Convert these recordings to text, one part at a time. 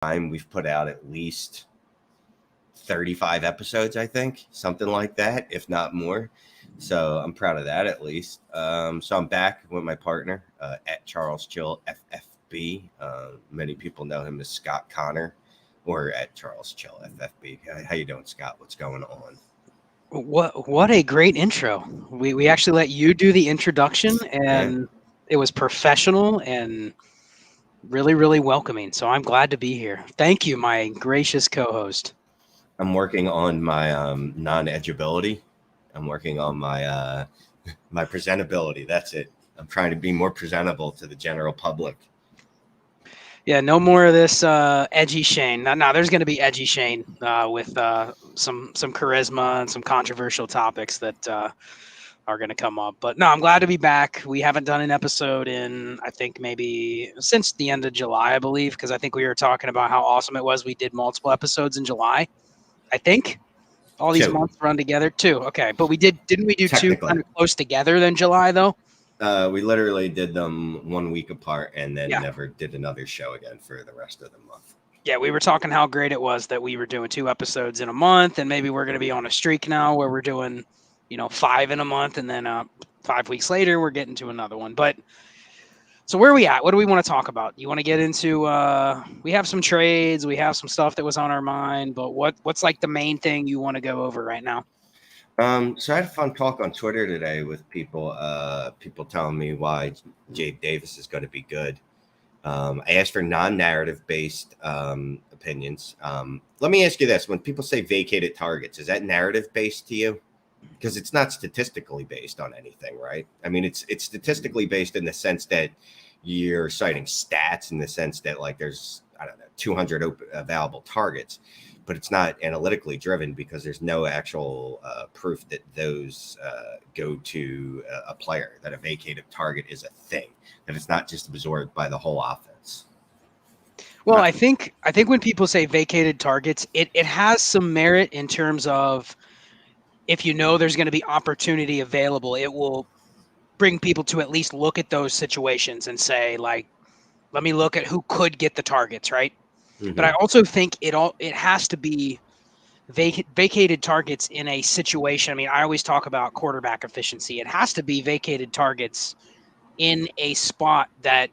time we've put out at least 35 episodes, I think, something like that, if not more. So I'm proud of that, at least. So I'm back with my partner at Charles Chill FFB. Many people know him as Scott Connor, or at Charles Chill FFB. How you doing, Scott? What's going on? What a great intro. We actually let you do the introduction, and it was professional and really, really welcoming. So I'm glad to be here. Thank you, my gracious co-host. I'm working on my non-edgeability. I'm working on my my presentability. That's it. I'm trying to be more presentable to the general public. Yeah, no more of this edgy Shane. No, there's going to be edgy Shane with some charisma and some controversial topics that are going to come up. But no, I'm glad to be back. We haven't done an episode in, I think, maybe since the end of July, I believe, because I think we were talking about how awesome it was. We did multiple episodes in July, I think. All these months run together too. Okay, but didn't we do two kind of close together than July though? We literally did them 1 week apart and then never did another show again for the rest of the month. Yeah, we were talking how great it was that we were doing 2 episodes in a month, and maybe we're going to be on a streak now where we're doing, 5 in a month, and then 5 weeks later we're getting to another one. But so where are we at? What do we want to talk about? You want to get into? We have some trades, we have some stuff that was on our mind, but what's like the main thing you want to go over right now? So I had a fun talk on Twitter today with people. People telling me why Gabe Davis is going to be good. I asked for non-narrative based opinions. Let me ask you this: when people say vacated targets, is that narrative based to you? Because it's not statistically based on anything, right? I mean, it's statistically based in the sense that you're citing stats in the sense that like there's 200 available targets. But it's not analytically driven because there's no actual proof that those go to a player, that a vacated target is a thing, that it's not just absorbed by the whole offense. Well, I think when people say vacated targets, it has some merit in terms of if there's going to be opportunity available, it will bring people to at least look at those situations and say, like, let me look at who could get the targets, right? Mm-hmm. But I also think it has to be vacated targets in a situation. I mean, I always talk about quarterback efficiency. It has to be vacated targets in a spot that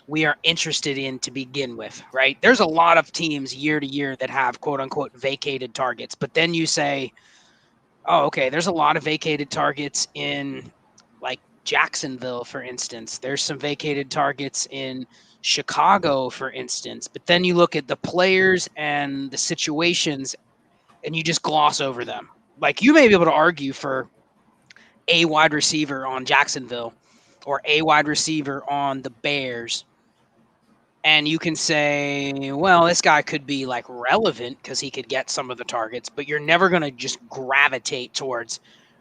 we are interested in to begin with, right? There's a lot of teams year to year that have quote unquote vacated targets, but then you say, oh, okay, there's a lot of vacated targets in like Jacksonville, for instance. There's some vacated targets in Chicago, for instance, but then you look at the players and the situations and you just gloss over them. Like you may be able to argue for a wide receiver on Jacksonville or a wide receiver on the Bears. And you can say, well, this guy could be like relevant because he could get some of the targets, but you're never going to just gravitate towards,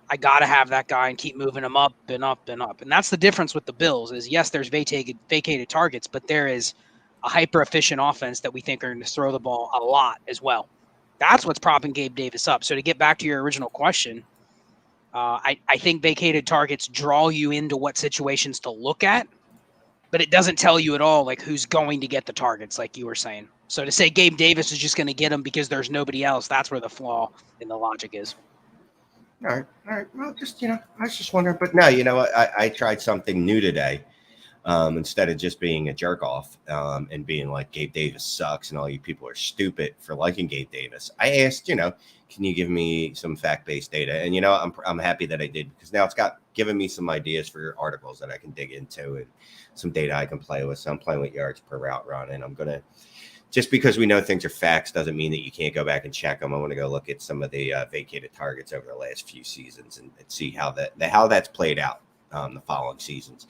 I got to have that guy and keep moving him up and up and up. And that's the difference with the Bills is, yes, there's vacated targets, but there is a hyper-efficient offense that we think are going to throw the ball a lot as well. That's what's propping Gabe Davis up. So to get back to your original question, I think vacated targets draw you into what situations to look at, but it doesn't tell you at all like who's going to get the targets, like you were saying. So to say Gabe Davis is just going to get them because there's nobody else, that's where the flaw in the logic is. All right. Well, just, I was just wondering, but no, I tried something new today. Instead of just being a jerk off and being like Gabe Davis sucks and all you people are stupid for liking Gabe Davis, I asked, can you give me some fact-based data? And, I'm happy that I did because now it's given me some ideas for articles that I can dig into and some data I can play with. So I'm playing with yards per route run, and I'm going to, just because we know things are facts doesn't mean that you can't go back and check them. I want to go look at some of the vacated targets over the last few seasons and see how that's played out the following seasons.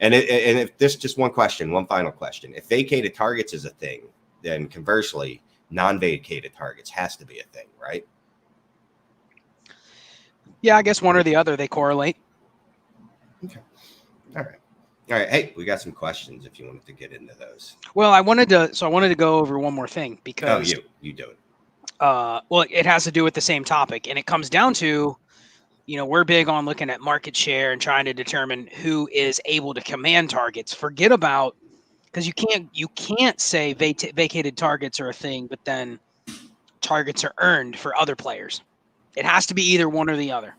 And if this just one final question, if vacated targets is a thing, then conversely, non-vacated targets has to be a thing, right? Yeah, I guess one or the other, they correlate. Okay. All right. Hey, we got some questions if you wanted to get into those. Well, I wanted to go over one more thing because you do it. Well, it has to do with the same topic, and it comes down to, we're big on looking at market share and trying to determine who is able to command targets. Forget about Because you can't say vacated targets are a thing, but then targets are earned for other players. It has to be either one or the other.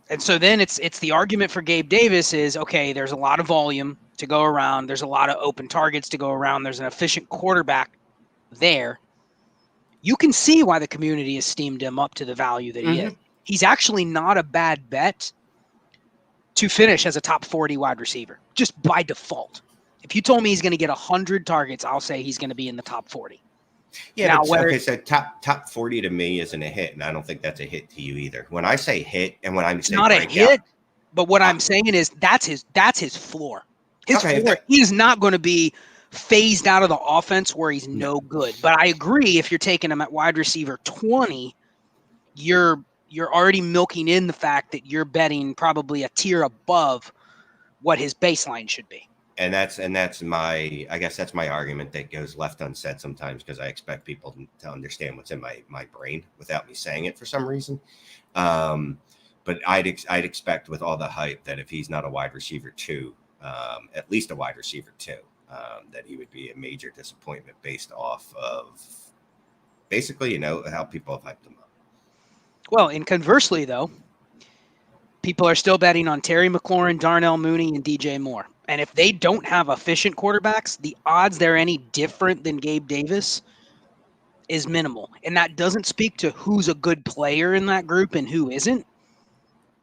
And so then it's the argument for Gabe Davis is, okay, there's a lot of volume to go around. There's a lot of open targets to go around. There's an efficient quarterback there. You can see why the community esteemed him up to the value that he is. He's actually not a bad bet to finish as a top 40 wide receiver, just by default. If you told me he's going to get 100 targets, I'll say he's going to be in the top 40. Yeah, now, okay, so top 40 to me isn't a hit, and I don't think that's a hit to you either. When I say hit, and when I'm saying not a hit, but what I'm saying is that's his floor. His floor. He is not going to be phased out of the offense where he's no good. But I agree, if you're taking him at wide receiver 20, you're already milking in the fact that you're betting probably a tier above what his baseline should be. And that's my, I guess that's my argument that goes left unsaid sometimes, because I expect people to understand what's in my brain without me saying it for some reason. But I'd expect, with all the hype, that if he's not a wide receiver 2, at least a wide receiver 2, that he would be a major disappointment based off of basically, how people have hyped him up. Well, and conversely, though, people are still betting on Terry McLaurin, Darnell Mooney, and DJ Moore. And if they don't have efficient quarterbacks, the odds they're any different than Gabe Davis is minimal. And that doesn't speak to who's a good player in that group and who isn't.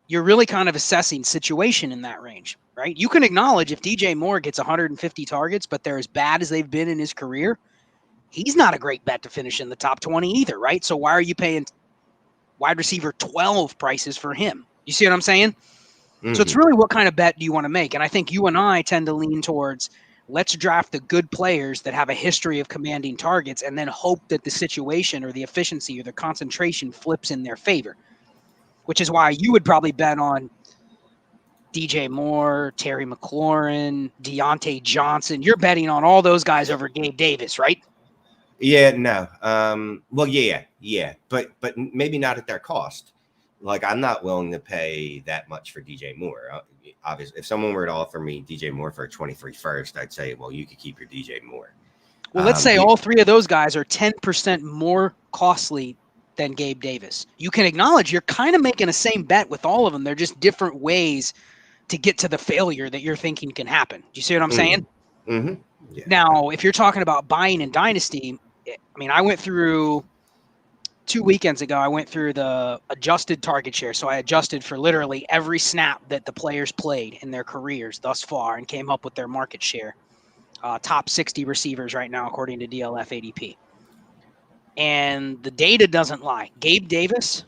You're really kind of assessing situation in that range, right? You can acknowledge if DJ Moore gets 150 targets, but they're as bad as they've been in his career, he's not a great bet to finish in the top 20 either, right? So why are you paying wide receiver 12 prices for him? You see what I'm saying? So it's really, what kind of bet do you want to make? And I think you and I tend to lean towards, let's draft the good players that have a history of commanding targets and then hope that the situation or the efficiency or the concentration flips in their favor, which is why you would probably bet on DJ Moore, Terry McLaurin, Deontay Johnson. You're betting on all those guys over Gabe Davis, right? Yeah, no. Well, yeah, but maybe not at their cost. Like, I'm not willing to pay that much for DJ Moore. Obviously, if someone were to offer me DJ Moore for a 23 first, I'd say, well, you could keep your DJ Moore. Well, let's say all three of those guys are 10% more costly than Gabe Davis. You can acknowledge you're kind of making the same bet with all of them. They're just different ways to get to the failure that you're thinking can happen. Do you see what I'm saying? Mm-hmm. Yeah. Now, if you're talking about buying in Dynasty, I mean, I went through 2 weekends ago, I went through the adjusted target share. So I adjusted for literally every snap that the players played in their careers thus far and came up with their market share. Top 60 receivers right now, according to DLF ADP. And the data doesn't lie. Gabe Davis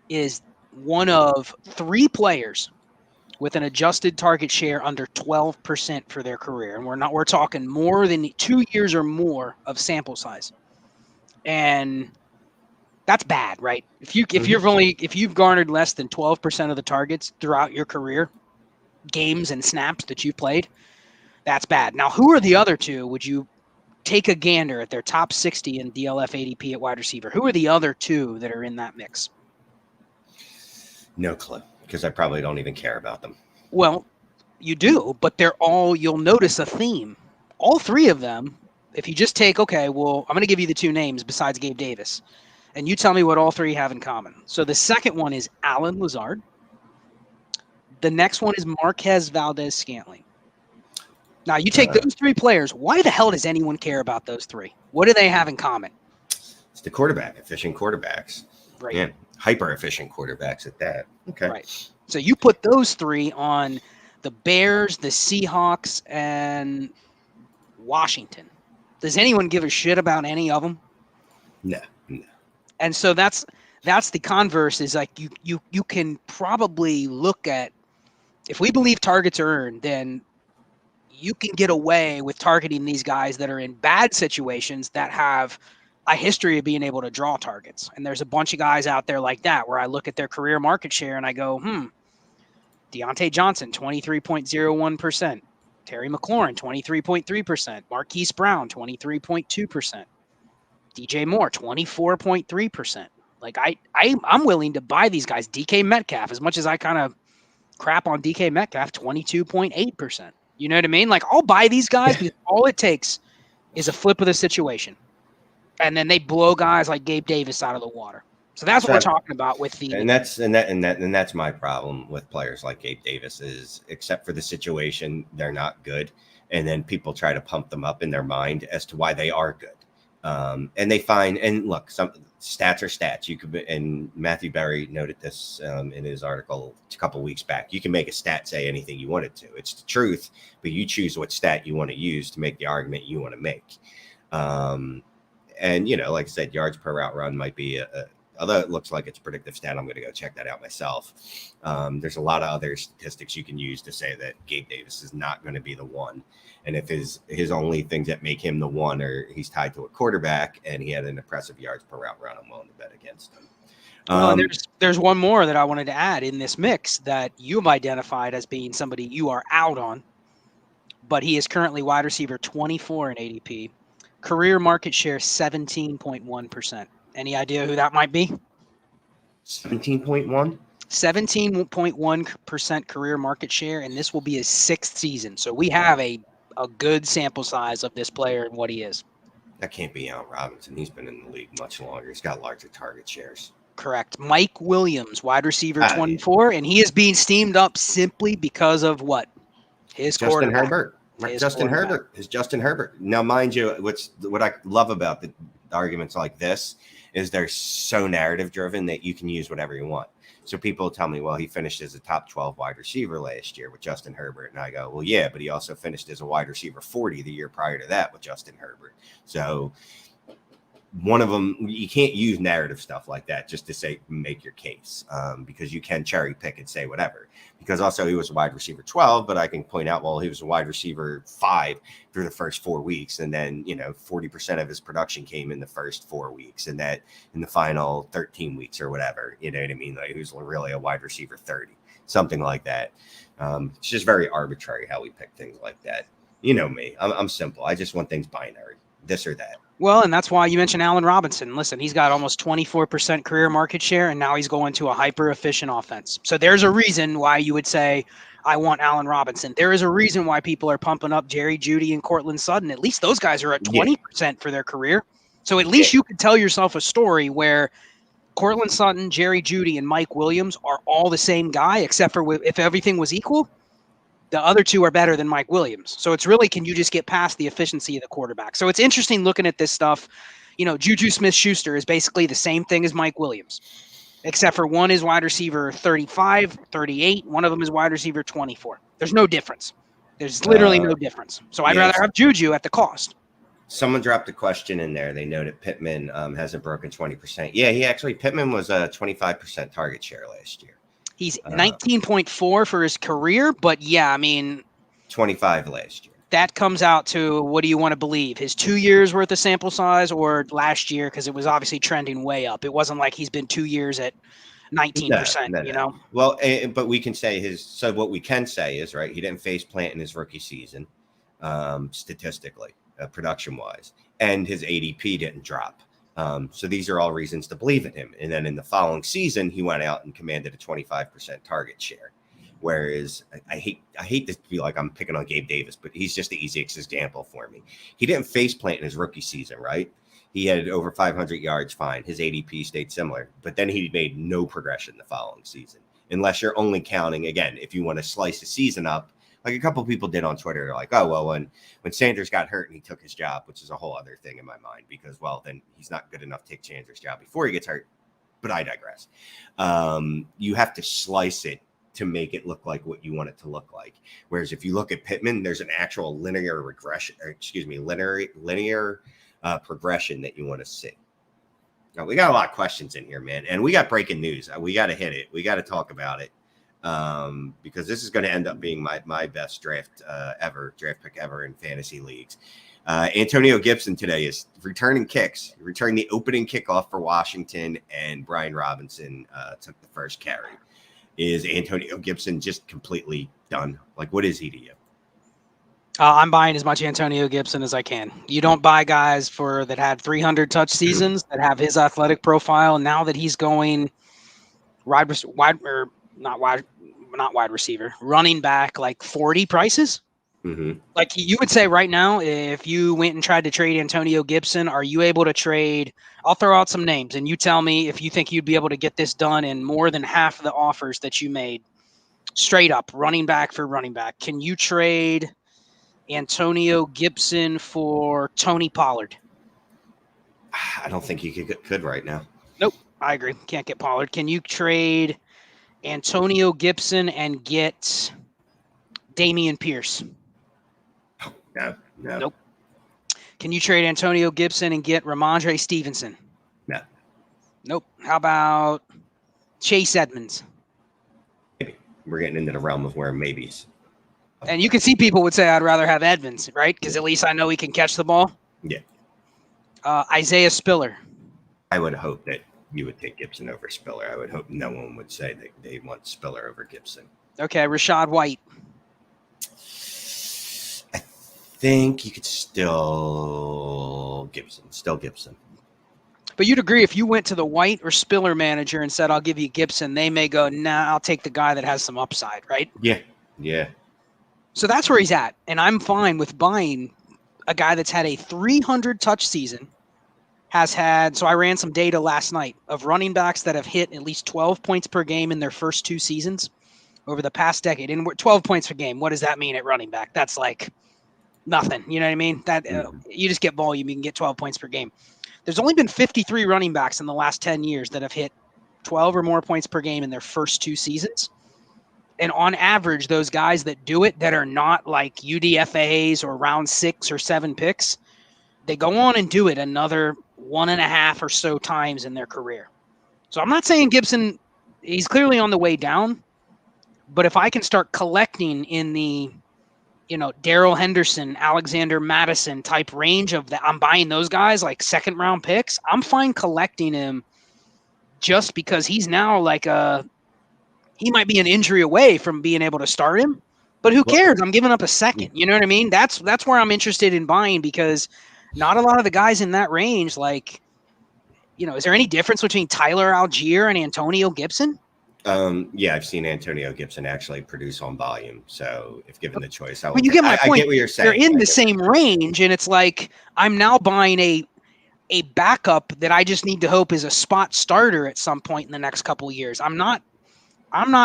is one of 3 players with an adjusted target share under 12% for their career. And we're talking more than 2 years or more of sample size. And that's bad, right? If you've garnered less than 12% of the targets throughout your career, games and snaps that you've played, that's bad. Now, who are the other 2? Would you take a gander at their top 60 in DLF ADP at wide receiver? Who are the other 2 that are in that mix? No clue, because I probably don't even care about them. Well, you do, but you'll notice a theme. All 3 of them, if you just take, okay, well, I'm going to give you the 2 names besides Gabe Davis, and you tell me what all 3 have in common. So the second one is Allen Lazard. The next one is Marquez Valdez-Scantling. Now, you take those 3 players. Why the hell does anyone care about those 3? What do they have in common? It's the quarterback, efficient quarterbacks. Right. Yeah, hyper-efficient quarterbacks at that. Okay. Right. So you put those 3 on the Bears, the Seahawks, and Washington. Does anyone give a shit about any of them? No. And so that's the converse, is like you can probably look at, if we believe targets are earned, then you can get away with targeting these guys that are in bad situations that have a history of being able to draw targets. And there's a bunch of guys out there like that where I look at their career market share and I go, Deontay Johnson, 23.01%. Terry McLaurin, 23.3%. Marquise Brown, 23.2%. DJ Moore, 24.3%. Like I'm willing to buy these guys. DK Metcalf, as much as I kind of crap on DK Metcalf, 22.8%. You know what I mean? Like, I'll buy these guys because all it takes is a flip of the situation. And then they blow guys like Gabe Davis out of the water. So that's what we're talking about with the and that's my problem with players like Gabe Davis is, except for the situation, they're not good. And then people try to pump them up in their mind as to why they are good. And they find, and look, some stats are stats. You could, and Matthew Berry noted this in his article a couple weeks back. You can make a stat say anything you want it to. It's the truth, but you choose what stat you want to use to make the argument you want to make. And, you know, like I said, yards per route run might be although it looks like it's a predictive stat, I'm going to go check that out myself. There's a lot of other statistics you can use to say that Gabe Davis is not going to be the one. And if his only things that make him the one are he's tied to a quarterback and he had an impressive yards per route run, I'm willing to bet against him. Well, there's one more that I wanted to add in this mix that you've identified as being somebody you are out on, but he is currently wide receiver 24 in ADP. Career market share 17.1%. Any idea who that might be? 17.1? 17.1% career market share, and this will be his 6th season. So we have a good sample size of this player and what he is. That can't be Allen Robinson. He's been in the league much longer. He's got larger target shares. Correct. Mike Williams, wide receiver 24, and he is being steamed up simply because of what? His Justin quarterback. Herbert. His Justin Herbert. Now, mind you, what I love about the arguments like this is they're so narrative driven that you can use whatever you want. So people tell me, well, he finished as a top 12 wide receiver last year with Justin Herbert. And I go, well, yeah, but he also finished as a wide receiver 40 the year prior to that with Justin Herbert. So one of them, you can't use narrative stuff like that just to say, make your case, because you can cherry pick and say whatever. Because also he was a wide receiver 12, but I can point out, well, he was a wide receiver 5 through the first 4 weeks. And then, 40% of his production came in the first 4 weeks and that in the final 13 weeks or whatever, you know what I mean? Like he was really a wide receiver 30, something like that. It's just very arbitrary how we pick things like that. You know me, I'm simple. I just want things binary, this or that. Well, and that's why you mentioned Allen Robinson. Listen, he's got almost 24% career market share, and now he's going to a hyper-efficient offense. So there's a reason why you would say, I want Allen Robinson. There is a reason why people are pumping up Jerry Jeudy and Cortland Sutton. At least those guys are at 20% for their career. So at least you could tell yourself a story where Cortland Sutton, Jerry Jeudy, and Mike Williams are all the same guy, except for if everything was equal. The other two are better than Mike Williams. So it's really, can you just get past the efficiency of the quarterback? So it's interesting looking at this stuff. Juju Smith-Schuster is basically the same thing as Mike Williams, except for one is wide receiver 35, 38. One of them is wide receiver 24. There's no difference. There's literally no difference. So I'd rather have Juju at the cost. Someone dropped a question in there. They noted Pittman hasn't broken 20%. Yeah, Pittman was a 25% target share last year. He's 19.4 for his career, but 25 last year. That comes out to, what do you want to believe? His 2 years worth of sample size or last year? Because it was obviously trending way up. It wasn't like he's been 2 years at 19%, No. Well, but we can say what we can say is, right, he didn't face plant in his rookie season, statistically, production wise, and his ADP didn't drop. So these are all reasons to believe in him. And then in the following season, he went out and commanded a 25% target share. Whereas I hate to be like I'm picking on Gabe Davis, but he's just the easiest example for me. He didn't face plant in his rookie season, right? He had over 500 yards, fine. His ADP stayed similar, but then he made no progression the following season. Unless you're only counting, again, if you want to slice the season up, like a couple of people did on Twitter, they're like, oh, well, when Sanders got hurt and he took his job, which is a whole other thing in my mind, because, well, then he's not good enough to take Sanders' job before he gets hurt. But I digress. You have to slice it to make it look like what you want it to look like. Whereas if you look at Pittman, there's an actual linear progression that you want to see. Now, we got a lot of questions in here, man. And we got breaking news. We got to hit it. We got to talk about it. Because this is going to end up being my best draft pick ever in fantasy leagues. Antonio Gibson today is returning the opening kickoff for Washington, and Brian Robinson took the first carry. Is Antonio Gibson just completely done? Like, what is he to you? I'm buying as much Antonio Gibson as I can. You don't buy guys that had 300 touch seasons that have his athletic profile. Now that he's going not wide receiver, running back like 40 prices. Mm-hmm. Like you would say right now, if you went and tried to trade Antonio Gibson, are you able to trade? I'll throw out some names and you tell me if you think you'd be able to get this done in more than half of the offers that you made. Straight up, running back for running back. Can you trade Antonio Gibson for Tony Pollard? I don't think you could right now. Nope, I agree. Can't get Pollard. Can you trade Antonio Gibson and get Dameon Pierce? No. Nope. Can you trade Antonio Gibson and get Ramondre Stevenson? No. Nope. How about Chase Edmonds? Maybe. We're getting into the realm of where maybes. And you can see people would say I'd rather have Edmonds, right? Because at least I know he can catch the ball. Yeah. Isaiah Spiller. I would hope that you would take Gibson over Spiller. I would hope no one would say that they want Spiller over Gibson. Okay, Rashad White. I think you could still Gibson. But you'd agree if you went to the White or Spiller manager and said, I'll give you Gibson, they may go, nah, I'll take the guy that has some upside, right? Yeah. So that's where he's at. And I'm fine with buying a guy that's had a 300 touch season, so I ran some data last night of running backs that have hit at least 12 points per game in their first 2 seasons over the past decade. And 12 points per game, what does that mean at running back? That's like nothing. You know what I mean? That you just get volume, you can get 12 points per game. There's only been 53 running backs in the last 10 years that have hit 12 or more points per game in their first 2 seasons. And on average, those guys that do it that are not like UDFAs or round 6 or 7 picks, they go on and do it another 1.5 or so times in their career. So I'm not saying Gibson, he's clearly on the way down, but if I can start collecting in the, Darrell Henderson, Alexander Madison type range of that, I'm buying those guys like 2nd round picks. I'm fine collecting him just because he's now like he might be an injury away from being able to start him, but who cares? I'm giving up a second. You know what I mean? That's where I'm interested in buying, because not a lot of the guys in that range, like, is there any difference between Tyler Algier and Antonio Gibson? Yeah, I've seen Antonio Gibson actually produce on volume. So if given the choice, you get my point. I get what you're saying. They're in the same range, and it's like I'm now buying a backup that I just need to hope is a spot starter at some point in the next couple of years. I'm not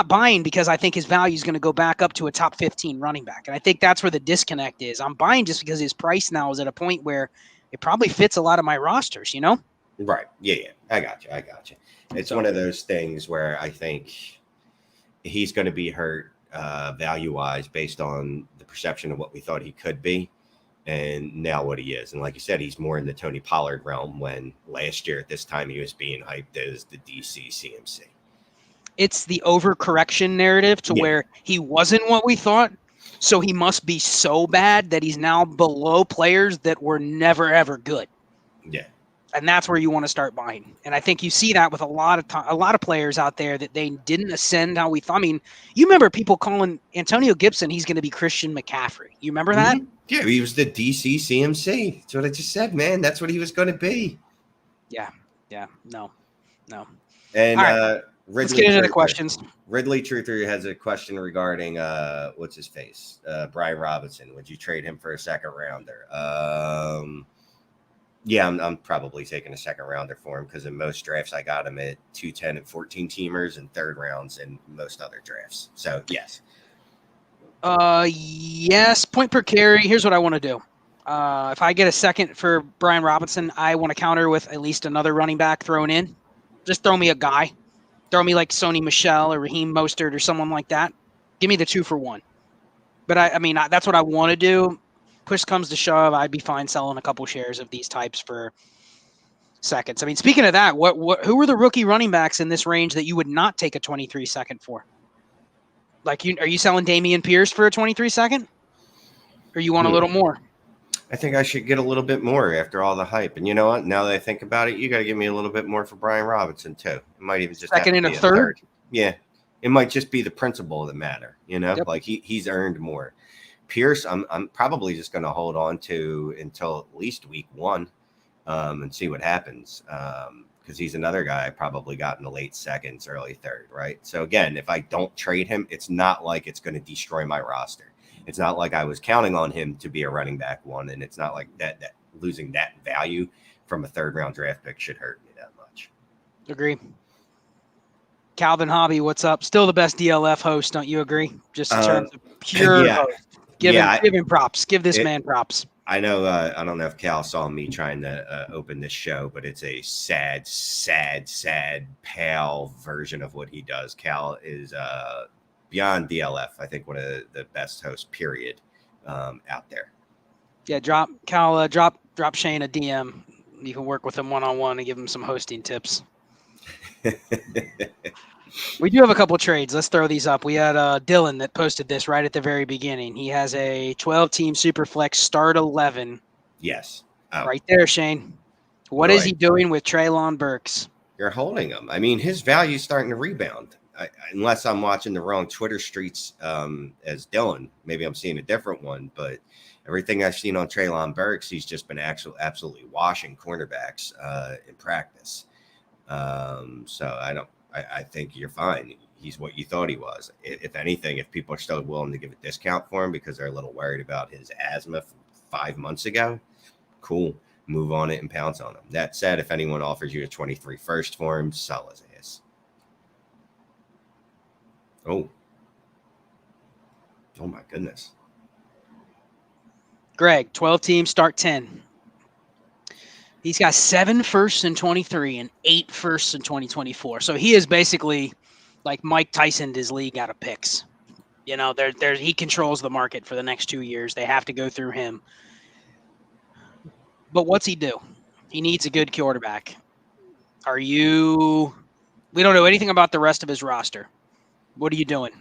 buying because I think his value is going to go back up to a top 15 running back. And I think that's where the disconnect is. I'm buying just because his price now is at a point where it probably fits a lot of my rosters, Right. Yeah. I got you. It's one of those things where I think he's going to be hurt value-wise based on the perception of what we thought he could be and now what he is. And like you said, he's more in the Tony Pollard realm, when last year at this time he was being hyped as the DC CMC. It's the overcorrection narrative to where he wasn't what we thought, so he must be so bad that he's now below players that were never, ever good. Yeah. And that's where you want to start buying. And I think you see that with a lot of players out there that they didn't ascend how we thought. I mean, you remember people calling Antonio Gibson, he's going to be Christian McCaffrey. You remember that? Yeah, he was the DC CMC. That's what I just said, man. That's what he was going to be. Yeah. No. And right. Let's get into the questions. Ridley Truther has a question regarding what's his face? Brian Robinson. Would you trade him for a 2nd rounder? Yeah, I'm probably taking a 2nd rounder for him, because in most drafts I got him at 210 and 14 teamers and 3rd rounds in most other drafts. So yes. Yes. Point per carry. Here's what I want to do. If I get a 2nd for Brian Robinson, I want to counter with at least another running back thrown in. Just throw me a guy. Throw me like Sony Michel or Raheem Mostert or someone like that. Give me the 2 for 1. But I mean, that's what I want to do. Push comes to shove, I'd be fine selling a couple shares of these types for seconds. I mean, speaking of that, who are the rookie running backs in this range that you would not take a 23 second for? Like, are you selling Dameon Pierce for a 23 second? Or you want a little more? I think I should get a little bit more after all the hype. And you know what? Now that I think about it, you got to give me a little bit more for Brian Robinson too. It might even just 2nd and a 3rd. Yeah, it might just be the principle that matter. Like he's earned more. Pierce, I'm probably just going to hold on to until at least week 1 and see what happens, because he's another guy I probably got in the late 2nds, early 3rd, right? So again, if I don't trade him, it's not like it's going to destroy my roster. It's not like I was counting on him to be a running back one, and it's not like that losing that value from a 3rd round draft pick should hurt me that much. Agree. Calvin Hobby, what's up? Still the best DLF host, don't you agree? Just in terms of pure host. Give him props. Give this man props. I know. I don't know if Cal saw me trying to open this show, but it's a sad, pale version of what he does. Cal is beyond DLF. I think one of the best hosts, period, out there. Yeah, drop Shane a DM. You can work with him one-on-one and give him some hosting tips. We do have a couple of trades. Let's throw these up. We had Dylan that posted this right at the very beginning. He has a 12-team Superflex start 11. Yes. Right there, Shane. What is he doing with Treylon Burks? You're holding him. I mean, his value is starting to rebound. Unless I'm watching the wrong Twitter streets as Dylan. Maybe I'm seeing a different one. But everything I've seen on Treylon Burks, he's just been absolutely washing cornerbacks in practice. So I think you're fine. He's what you thought he was. If anything, if people are still willing to give a discount for him because they're a little worried about his asthma from 5 months ago, cool. Move on it and pounce on him. That said, if anyone offers you a 23 first for him, sell his ass. Oh my goodness. Greg, 12 teams, start 10. He's got 7 firsts in 23 and 8 firsts in 2024. So he is basically like Mike Tyson his league out of picks. You know, he controls the market for the next 2 years. They have to go through him. But what's he do? He needs a good quarterback. We don't know anything about the rest of his roster. What are you doing?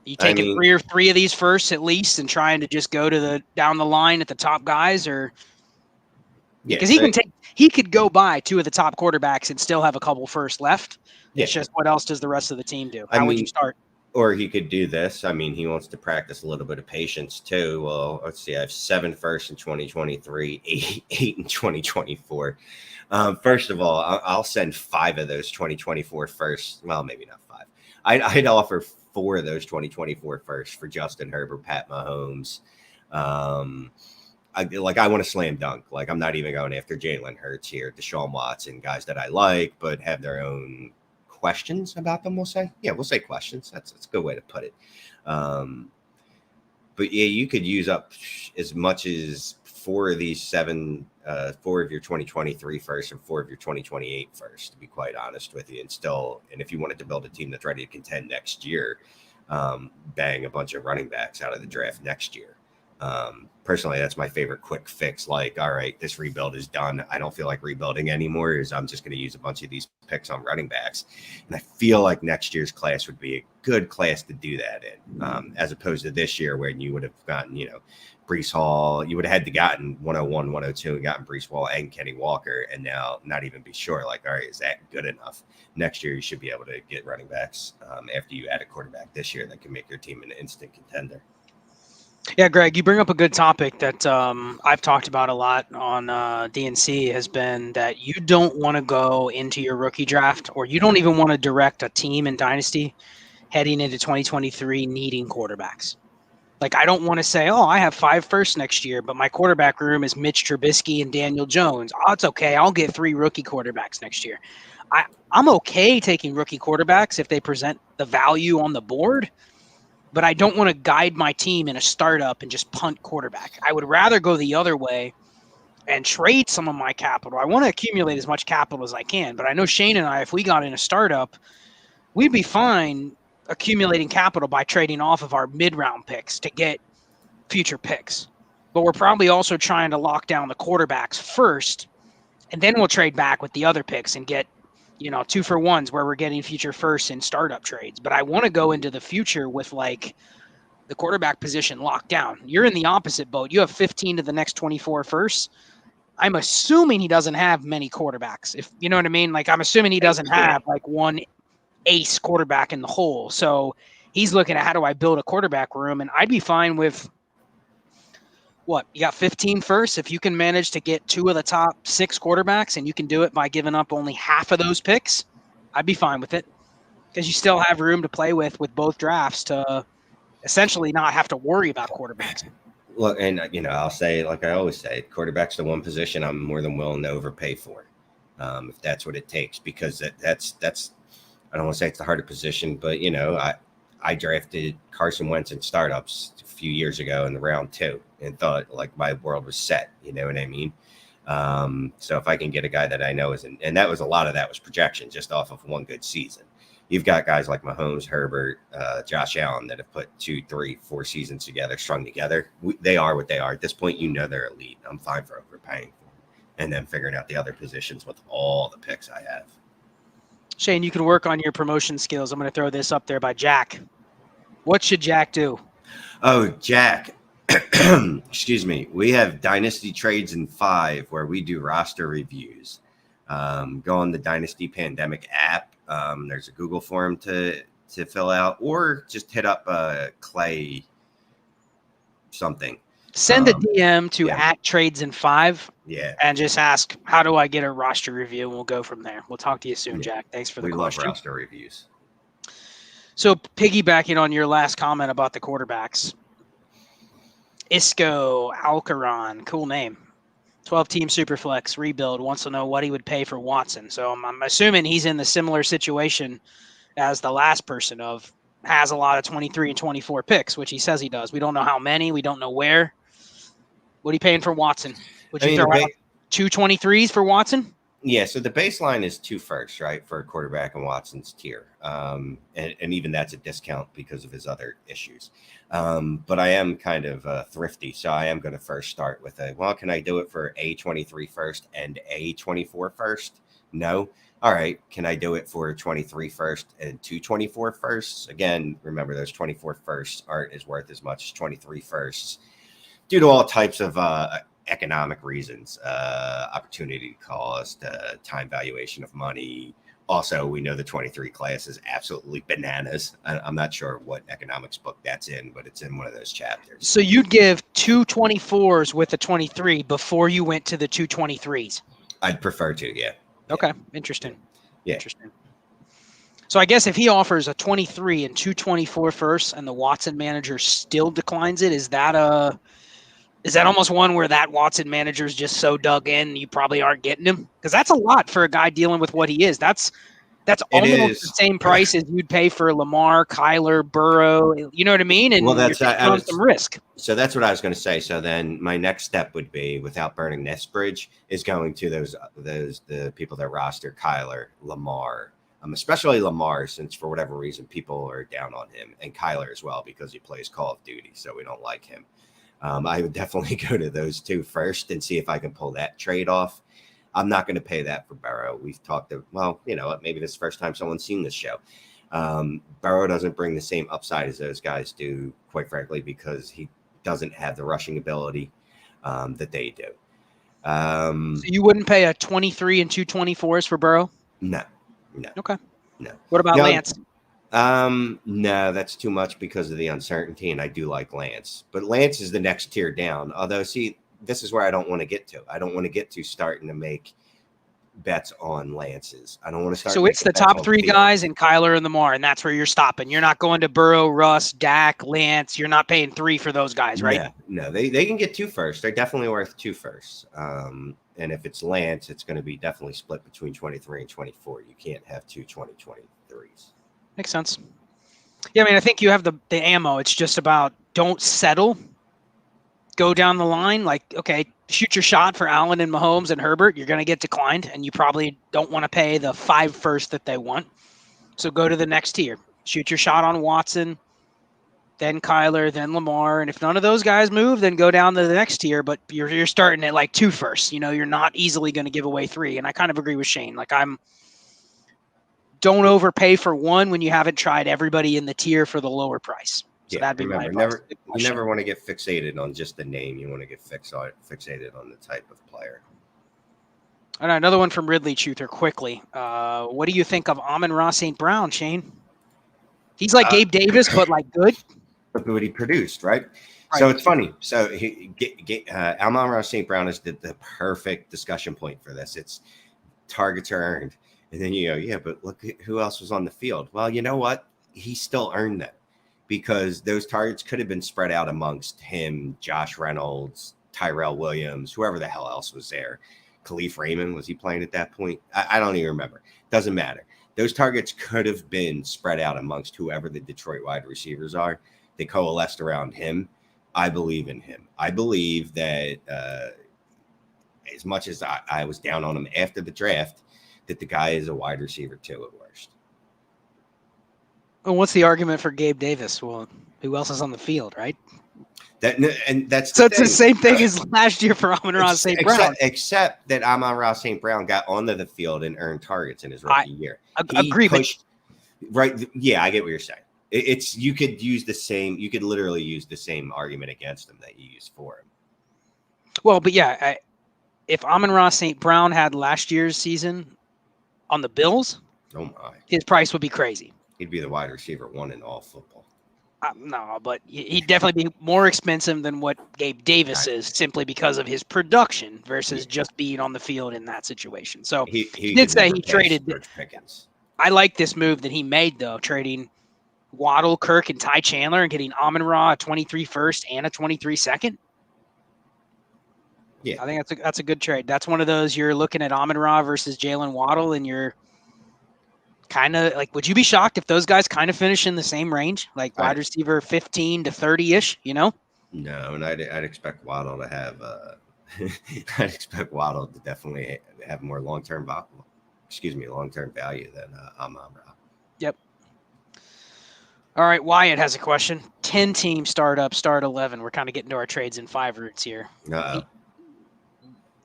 You taking three of these firsts at least and trying to just go to down the line at the top guys, or because he could go buy 2 of the top quarterbacks and still have a couple firsts left. It's just what else does the rest of the team do? How would you start? Or he could do this. I mean, he wants to practice a little bit of patience too. Well, let's see. I have 7 firsts in 2023, 8 in 2024. First of all, I'll send 5 of those 2024 firsts. Well, maybe not 5. I'd offer 4 of those 2024 firsts for Justin Herbert, Pat Mahomes. I want to slam dunk. Like, I'm not even going after Jalen Hurts here, Deshaun Watson, guys that I like, but have their own questions about them, we'll say. Yeah, we'll say questions. That's a good way to put it. But yeah, you could use up as much as 4 of these 7, 4 of your 2023 first and 4 of your 2028 first, to be quite honest with you. And if you wanted to build a team that's ready to contend next year, bang a bunch of running backs out of the draft next year. Personally, that's my favorite quick fix. Like, all right, this rebuild is done. I don't feel like rebuilding anymore. I'm just going to use a bunch of these picks on running backs. And I feel like next year's class would be a good class to do that in, as opposed to this year when you would have gotten, Breece Hall. You would have had to gotten 101, 102 and gotten Breece Hall and Kenny Walker, and now not even be sure, like, all right, is that good enough? Next year, you should be able to get running backs after you add a quarterback this year that can make your team an instant contender. Yeah, Greg, you bring up a good topic that I've talked about a lot on DNC, has been that you don't want to go into your rookie draft, or you don't even want to direct a team in Dynasty heading into 2023 needing quarterbacks. Like, I don't want to say, I have 5 firsts next year, but my quarterback room is Mitch Trubisky and Daniel Jones. Oh, it's okay. I'll get 3 rookie quarterbacks next year. I'm okay taking rookie quarterbacks if they present the value on the board, but I don't want to guide my team in a startup and just punt quarterback. I would rather go the other way and trade some of my capital. I want to accumulate as much capital as I can, but I know Shane and I, if we got in a startup, we'd be fine accumulating capital by trading off of our mid-round picks to get future picks. But we're probably also trying to lock down the quarterbacks first, and then we'll trade back with the other picks and get 2-for-1s where we're getting future firsts in startup trades. But I want to go into the future with, like, the quarterback position locked down. You're in the opposite boat. You have 15 to the next 24 firsts. I'm assuming he doesn't have many quarterbacks. If you know what I mean? Like, I'm assuming he doesn't have like one ace quarterback in the hole. So he's looking at, how do I build a quarterback room? And I'd be fine with, you got 15 firsts. If you can manage to get 2 of the top 6 quarterbacks, and you can do it by giving up only half of those picks, I'd be fine with it, because you still have room to play with both drafts to essentially not have to worry about quarterbacks. Look, and I'll say, like I always say, quarterback's the one position I'm more than willing to overpay for, if that's what it takes, because that's I don't want to say it's the harder position, but I drafted Carson Wentz in startups a few years ago in the round 2 and thought like my world was set. You know what I mean? So if I can get a guy that I know and that was a lot of that was projection just off of one good season. You've got guys like Mahomes, Herbert, Josh Allen that have put 2, 3, 4 seasons together, strung together. They are what they are. At this point, they're elite. I'm fine for overpaying for them. And then figuring out the other positions with all the picks I have. Shane, you can work on your promotion skills. I'm going to throw this up there by Jack. What should Jack do? Oh, Jack. Excuse me. We have Dynasty Trades in 5 where we do roster reviews. Go on the Dynasty Pandemic app. There's a Google form to fill out, or just hit up Clay something. Send a DM to @TradesIn5 and just ask, how do I get a roster review? And we'll go from there. We'll talk to you soon, Jack. Thanks for the question. We love roster reviews. So piggybacking on your last comment about the quarterbacks, Isco Alcaron, cool name. 12-team Superflex rebuild, wants to know what he would pay for Watson. So I'm assuming he's in the similar situation as the last person has a lot of 23 and 24 picks, which he says he does. We don't know how many. We don't know where. What are you paying for Watson? Would you throw out 2 23s for Watson? Yeah, so the baseline is 2 firsts, right, for a quarterback in Watson's tier. And even that's a discount because of his other issues. But I am kind of thrifty, so I am going to first start with can I do it for a 23 first and a 24 first? No. All right, can I do it for 23 first and 2 24 firsts? Again, remember those 24 firsts aren't as worth as much as 23 firsts due to all types of economic reasons, opportunity cost, time valuation of money. Also, we know the 23 class is absolutely bananas. I'm not sure what economics book that's in, but it's in one of those chapters. So you'd give 2 24s with a 23 before you went to the 2 23s? I'd prefer to, yeah. Okay, interesting. Yeah. Interesting. So I guess if he offers a 23 and 2 24 firsts and the Watson manager still declines it, is that almost one where that Watson manager is just so dug in you probably aren't getting him? Because that's a lot for a guy dealing with what he is. That's almost the same price as you'd pay for Lamar, Kyler, Burrow. You know what I mean? And that's some risk. So that's what I was going to say. So then my next step would be, without burning this bridge, is going to the people that roster Kyler, Lamar, especially Lamar, since for whatever reason people are down on him, and Kyler as well because he plays Call of Duty, so we don't like him. I would definitely go to those 2 first and see if I can pull that trade off. I'm not going to pay that for Burrow. We've talked maybe this is the first time someone's seen this show. Burrow doesn't bring the same upside as those guys do, quite frankly, because he doesn't have the rushing ability that they do. So you wouldn't pay a 23 and 2 24s for Burrow? No. Okay. No. What about Lance? No, that's too much because of the uncertainty, and I do like Lance. But Lance is the next tier down. Although, see, this is where I don't want to get to. I don't want to get to starting to make bets on Lances. I don't want to start. So it's the top 3 guys and Kyler and Lamar, and that's where you're stopping. You're not going to Burrow, Russ, Dak, Lance. You're not paying 3 for those guys, right? No, they can get 2 firsts. They're definitely worth 2 firsts. And if it's Lance, it's going to be definitely split between 23 and 24. You can't have 2 2023s. Makes sense. Yeah, I mean, I think you have the ammo. It's just about don't settle. Go down the line. Like, okay, shoot your shot for Allen and Mahomes and Herbert. You're going to get declined, and you probably don't want to pay the 5 first that they want. So go to the next tier. Shoot your shot on Watson, then Kyler, then Lamar. And if none of those guys move, then go down to the next tier. But you're starting at like 2 firsts. You're not easily going to give away 3. And I kind of agree with Shane. Like, don't overpay for 1 when you haven't tried everybody in the tier for the lower price. So that'd be my advice. You never want to get fixated on just the name. You want to get fixated on the type of player. All right, another one from Ridley Truther quickly. What do you think of Amon-Ra St. Brown, Shane? He's like Gabe Davis, but like good. But what he produced, right? So it's funny. So Amon-Ra St. Brown is the perfect discussion point for this. It's targets are earned. And then you go, yeah, but look who else was on the field. Well, you know what? He still earned them because those targets could have been spread out amongst him, Josh Reynolds, Tyrell Williams, whoever the hell else was there. Khalif Raymond, was he playing at that point? I don't even remember. Doesn't matter. Those targets could have been spread out amongst whoever the Detroit wide receivers are. They coalesced around him. I believe in him. I believe that as much as I was down on him after the draft, that the guy is a wide receiver too at worst. Well, what's the argument for Gabe Davis? Well, who else is on the field, right? That's so it's the same thing as last year for Amon-Ra St. Brown. Except that Amon-Ra St. Brown got onto the field and earned targets in his rookie year. Agree, right? Yeah, I get what you're saying. It's you could use the same. You could literally use the same argument against him that you used for him. Well, but yeah, if Amon-Ra St. Brown had last year's season on the Bills, oh my, his price would be crazy. He'd be the wide receiver 1 in all football. No, but he'd definitely be more expensive than what Gabe Davis is, simply because of his production versus just being on the field in that situation. So he did say he traded. I like this move that he made, though, trading Waddle, Kirk, and Ty Chandler and getting Amon-Ra a 23 first and a 23 second. Yeah, I think that's a good trade. That's one of those you're looking at Amon-Ra versus Jalen Waddle, and you're kind of like, would you be shocked if those guys kind of finish in the same range, like wide receiver 15 to 30-ish, you know? No, and I'd expect Waddle to have I'd expect Waddle to definitely have more long-term value than Amon-Ra. Yep. All right, Wyatt has a question. 10-team startup, start 11. We're kind of getting to our trades in 5 routes here.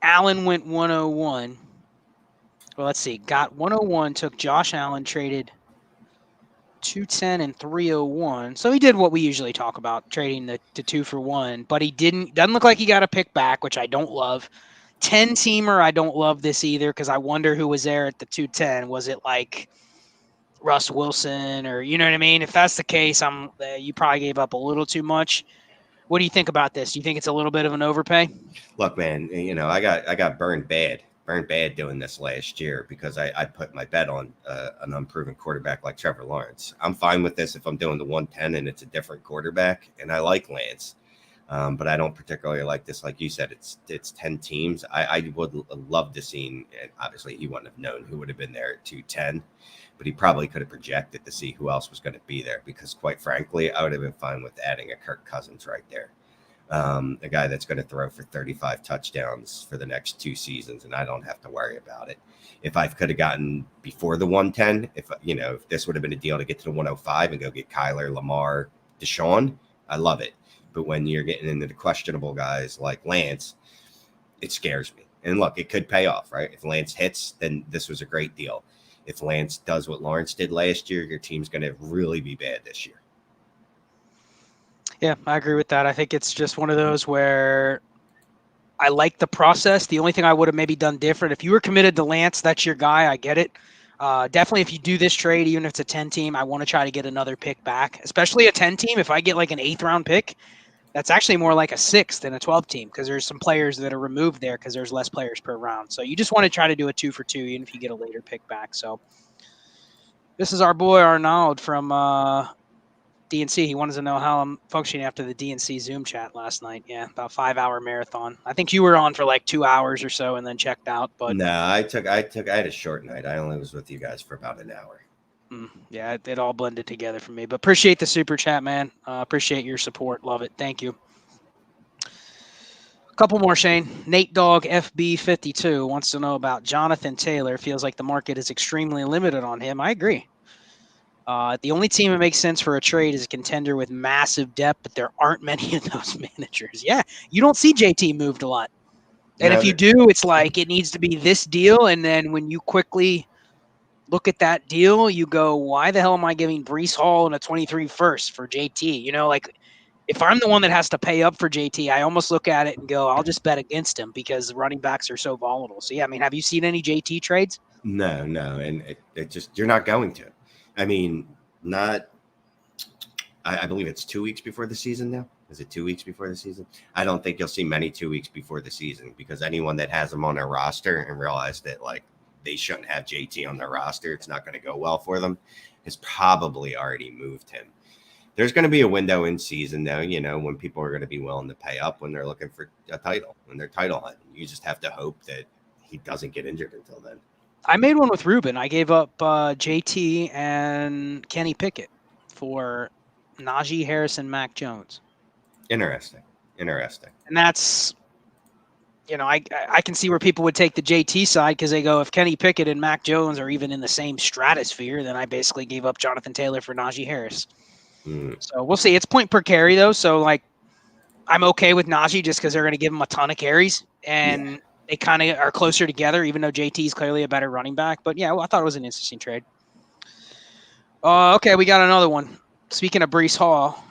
Allen went 101. Well, let's see. Got 101, took Josh Allen, traded 210 and 301. So he did what we usually talk about, trading the 2 for 1. But he doesn't look like he got a pick back, which I don't love. 10-teamer, I don't love this either, because I wonder who was there at the 210. Was it like Russ Wilson, or you know what I mean? If that's the case, you probably gave up a little too much. What do you think about this? Do you think it's a little bit of an overpay? Look, man, I got burned bad doing this last year because I put my bet on an unproven quarterback like Trevor Lawrence. I'm fine with this if I'm doing the 110 and it's a different quarterback, and I like Lance, but I don't particularly like this. Like you said, it's 10 teams. I would love to see, and obviously he wouldn't have known who would have been there at 210, but he probably could have projected to see who else was going to be there, because quite frankly, I would have been fine with adding a Kirk Cousins right there. A guy that's going to throw for 35 touchdowns for the next 2 seasons, and I don't have to worry about it. If I could have gotten before the 110, if this would have been a deal to get to the 105 and go get Kyler, Lamar, Deshaun, I love it. But when you're getting into the questionable guys like Lance, it scares me. And look, it could pay off, right? If Lance hits, then this was a great deal. If Lance does what Lawrence did last year, your team's going to really be bad this year. Yeah, I agree with that. I think it's just one of those where I like the process. The only thing I would have maybe done different, if you were committed to Lance, that's your guy. I get it. Definitely, if you do this trade, even if it's a 10-team, I want to try to get another pick back, especially a 10-team. If I get like an 8th-round pick, that's actually more like a 6th than a 12-team, because there's some players that are removed there because there's less players per round. So you just want to try to do a 2 for 2, even if you get a later pick back. So this is our boy Arnaud from DNC. He wanted to know how I'm functioning after the DNC Zoom chat last night. Yeah, about 5-hour marathon. I think you were on for like 2 hours or so and then checked out. But no, I had a short night. I only was with you guys for about an hour. Yeah, it all blended together for me. But appreciate the super chat, man. Appreciate your support. Love it. Thank you. A couple more, Shane. Nate Dogg FB52 wants to know about Jonathan Taylor. Feels like the market is extremely limited on him. I agree. The only team that makes sense for a trade is a contender with massive depth, but there aren't many of those managers. Yeah, you don't see JT moved a lot. And if you do, it's like it needs to be this deal. And then when you quickly look at that deal, you go, why the hell am I giving Breece Hall and a 23 first for JT? Like if I'm the one that has to pay up for JT, I almost look at it and go, I'll just bet against him because running backs are so volatile. So, yeah, I mean, have you seen any JT trades? No. And it just, you're not going to. I mean, I believe it's 2 weeks before the season now. Is it 2 weeks before the season? I don't think you'll see many 2 weeks before the season, because anyone that has them on their roster and realize that like they shouldn't have JT on their roster, it's not going to go well for them, has probably already moved him. There's going to be a window in season, though, when people are going to be willing to pay up when they're looking for a title, when they're title hunting. You just have to hope that he doesn't get injured until then. I made one with Ruben. I gave up JT and Kenny Pickett for Najee Harris and Mac Jones. Interesting. And that's, I can see where people would take the JT side because they go, if Kenny Pickett and Mac Jones are even in the same stratosphere, then I basically gave up Jonathan Taylor for Najee Harris. So we'll see. It's point per carry, though. So, I'm okay with Najee just because they're going to give him a ton of carries. And they kind of are closer together, even though JT is clearly a better running back. But, yeah, I thought it was an interesting trade. Okay, we got another one. Speaking of Breece Hall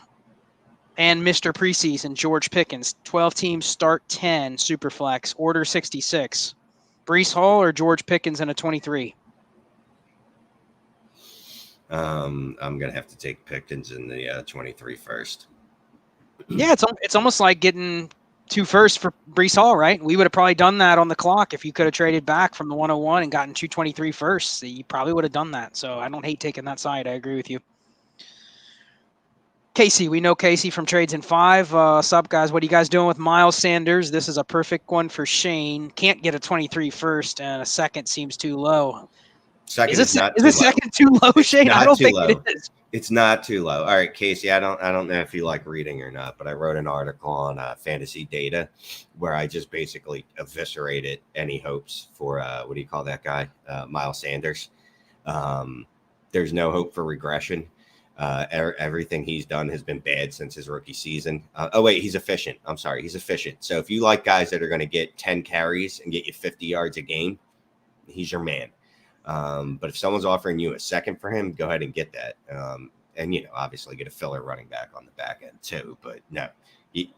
and Mr. Preseason, George Pickens, 12 teams start 10, Superflex, order 66. Breece Hall or George Pickens in a 23? I'm going to have to take Pickens in the 23 first. Yeah, it's almost like getting 2 firsts for Breece Hall, right? We would have probably done that on the clock if you could have traded back from the 101 and gotten 223 firsts. You probably would have done that. So I don't hate taking that side. I agree with you. Casey, we know Casey from Trades in 5. Sup, guys? What are you guys doing with Miles Sanders? This is a perfect one for Shane. Can't get a 23 first, and a second seems too low. Second is the second too low, Shane? I don't think it is. It's not too low. All right, Casey, I don't know if you like reading or not, but I wrote an article on fantasy data where I just basically eviscerated any hopes for what do you call that guy? Miles Sanders. There's no hope for regression. Everything he's done has been bad since his rookie season. He's efficient. I'm sorry. He's efficient. So if you like guys that are going to get 10 carries and get you 50 yards a game, he's your man. But if someone's offering you a second for him, go ahead and get that. And obviously get a filler running back on the back end too. But no,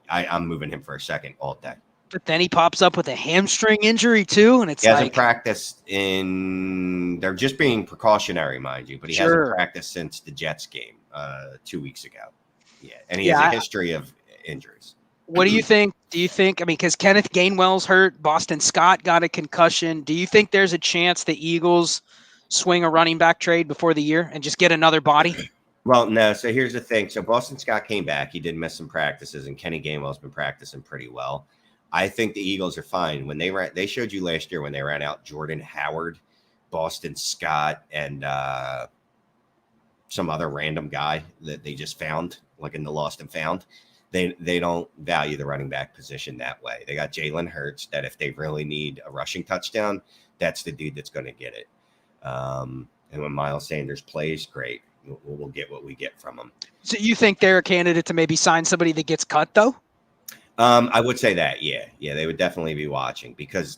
I'm moving him for a second all day. But then he pops up with a hamstring injury too, and he hasn't practiced they're just being precautionary, mind you, but he hasn't practiced since the Jets game 2 weeks ago. Yeah, and he has a history of injuries. What do you think? Because Kenneth Gainwell's hurt, Boston Scott got a concussion. Do you think there's a chance the Eagles swing a running back trade before the year and just get another body? Well, no. So here's the thing. So Boston Scott came back. He did miss some practices, and Kenny Gainwell's been practicing pretty well. I think the Eagles are fine. When they showed you last year when they ran out Jordan Howard, Boston Scott, and some other random guy that they just found, like in the lost and found. They don't value the running back position that way. They got Jalen Hurts that if they really need a rushing touchdown, that's the dude that's going to get it. And when Miles Sanders plays, great. We'll get what we get from him. So you think they're a candidate to maybe sign somebody that gets cut, though? I would say that, yeah. They would definitely be watching because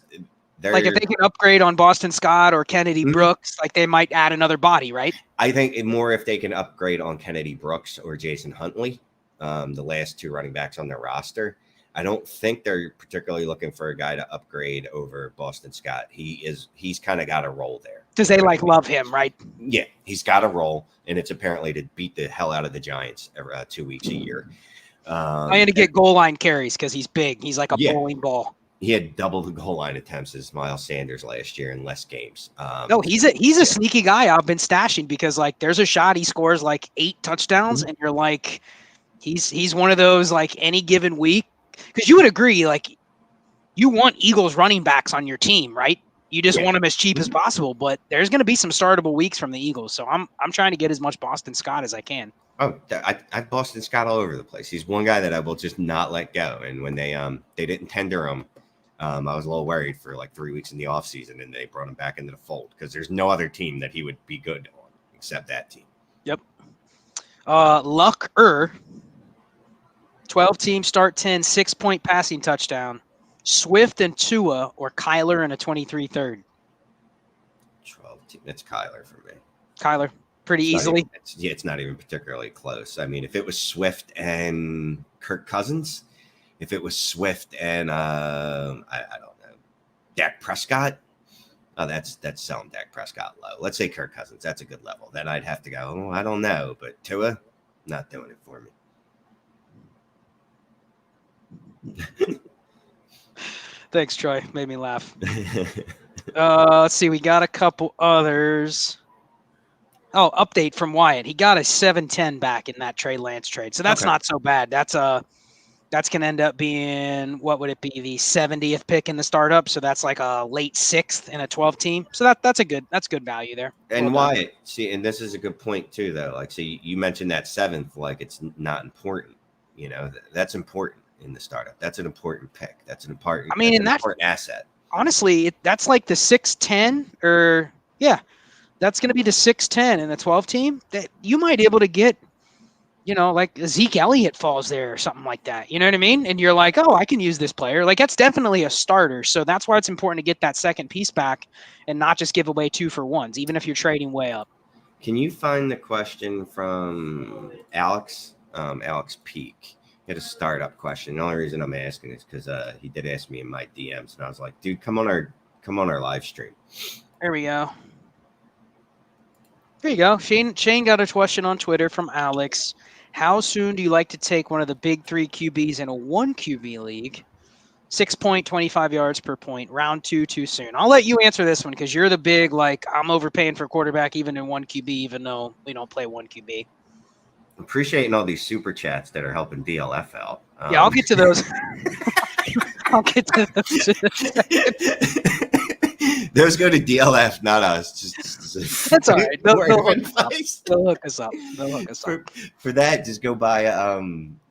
they're if they can upgrade on Boston Scott or Kennedy Brooks, they might add another body, right? I think more if they can upgrade on Kennedy Brooks or Jason Huntley. The last 2 running backs on their roster. I don't think they're particularly looking for a guy to upgrade over Boston Scott. He's kind of got a role there. Because they love him, right? Yeah, he's got a role, and it's apparently to beat the hell out of the Giants every 2 weeks a year. I'm going to get goal line carries because he's big. He's like a bowling ball. He had double the goal line attempts as Miles Sanders last year in less games. No, he's a sneaky guy I've been stashing because there's a shot he scores 8 touchdowns, and you're like – He's one of those any given week, because you would agree you want Eagles running backs on your team, right? You just want them as cheap as possible, but there's going to be some startable weeks from the Eagles, so I'm trying to get as much Boston Scott as I can. Oh, I've Boston Scott all over the place. He's one guy that I will just not let go. And when they didn't tender him, I was a little worried for 3 weeks in the offseason, and they brought him back into the fold because there's no other team that he would be good on except that team. Yep. Luck 12 teams start 10, 6-point passing touchdown. Swift and Tua or Kyler in a 23 third. 12 teams. It's Kyler for me. Kyler, pretty easily. It's not even particularly close. I mean, if it was Swift and Kirk Cousins, if it was Swift and I don't know, Dak Prescott. Oh, that's selling Dak Prescott low. Let's say Kirk Cousins. That's a good level. Then I'd have to go, I don't know. But Tua, not doing it for me. Thanks, Troy. Made me laugh. Let's see. We got a couple others. Oh, update from Wyatt. He got a 7-10 back in that Trey Lance trade. So that's not so bad. That's going to end up being, what would it be, the 70th pick in the startup. So that's like a late 6th in a 12 team. So that's good value there. And Wyatt, see, and this is a good point too, though. Like, see, you mentioned that 7th, like it's not important. You know, that's important in the startup. That's an important pick. That's an important. I mean, in that important asset. Honestly, that's like the 6-10 or yeah. That's going to be the 6-10 in the 12 team that you might be able to get, you know, like Zeke Elliott falls there or something like that. You know what I mean? And you're like, oh, I can use this player. Like that's definitely a starter. So that's why it's important to get that second piece back and not just give away 2-for-1s, even if you're trading way up. Can you find the question from Alex? Alex Peak. He had a startup question. The only reason I'm asking is because he did ask me in my DMs, and I was like, dude, come on our live stream. There we go. There you go. Shane got a question on Twitter from Alex. How soon do you like to take one of the big 3 QBs in a 1 QB league? 6 point, 25 yards per point. Round 2 too soon. I'll let you answer this one because you're the big, like, I'm overpaying for quarterback even in 1 QB, even though we don't play 1 QB. Appreciating all these super chats that are helping DLF out. Yeah, I'll get to those. I'll get to those. Those go to DLF, not us. Just that's all right. They'll hook us up. For that, just go buy.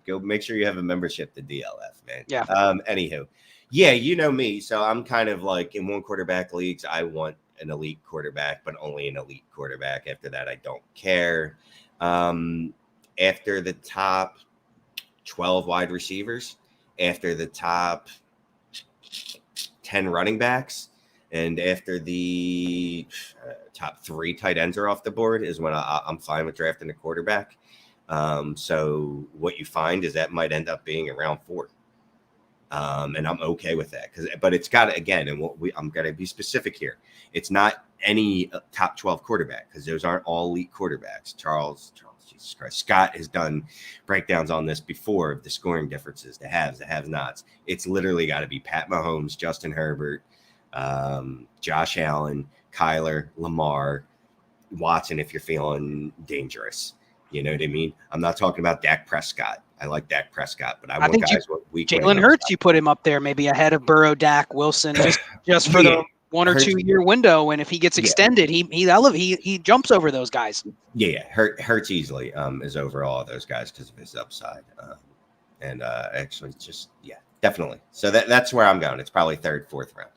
Go make sure you have a membership to DLF, man. Yeah. Anywho, yeah, you know me, so I'm kind of like in 1 quarterback leagues. I want an elite quarterback, but only an elite quarterback. After that, I don't care. After the top 12 wide receivers, after the top 10 running backs, and after the top 3 tight ends are off the board is when I'm fine with drafting a quarterback. So what you find is that might end up being around 4. And I'm okay with that but it's got to, again, and I'm going to be specific here. It's not any top 12 quarterback because those aren't all elite quarterbacks. Charles, Jesus Christ. Scott has done breakdowns on this before of the scoring differences, the haves, the have-nots. It's literally got to be Pat Mahomes, Justin Herbert, Josh Allen, Kyler, Lamar, Watson if you're feeling dangerous. You know what I mean? I'm not talking about Dak Prescott. I like Dak Prescott, but I want guys with weak. Jalen Hurts, you put him up there maybe ahead of Burrow, Dak, Wilson, just for the 1 or 2 year window. And if he gets extended, he jumps over those guys. Yeah. Hurts easily is over all of those guys because of his upside. And actually just, definitely. So that's where I'm going. It's probably 3rd, 4th round.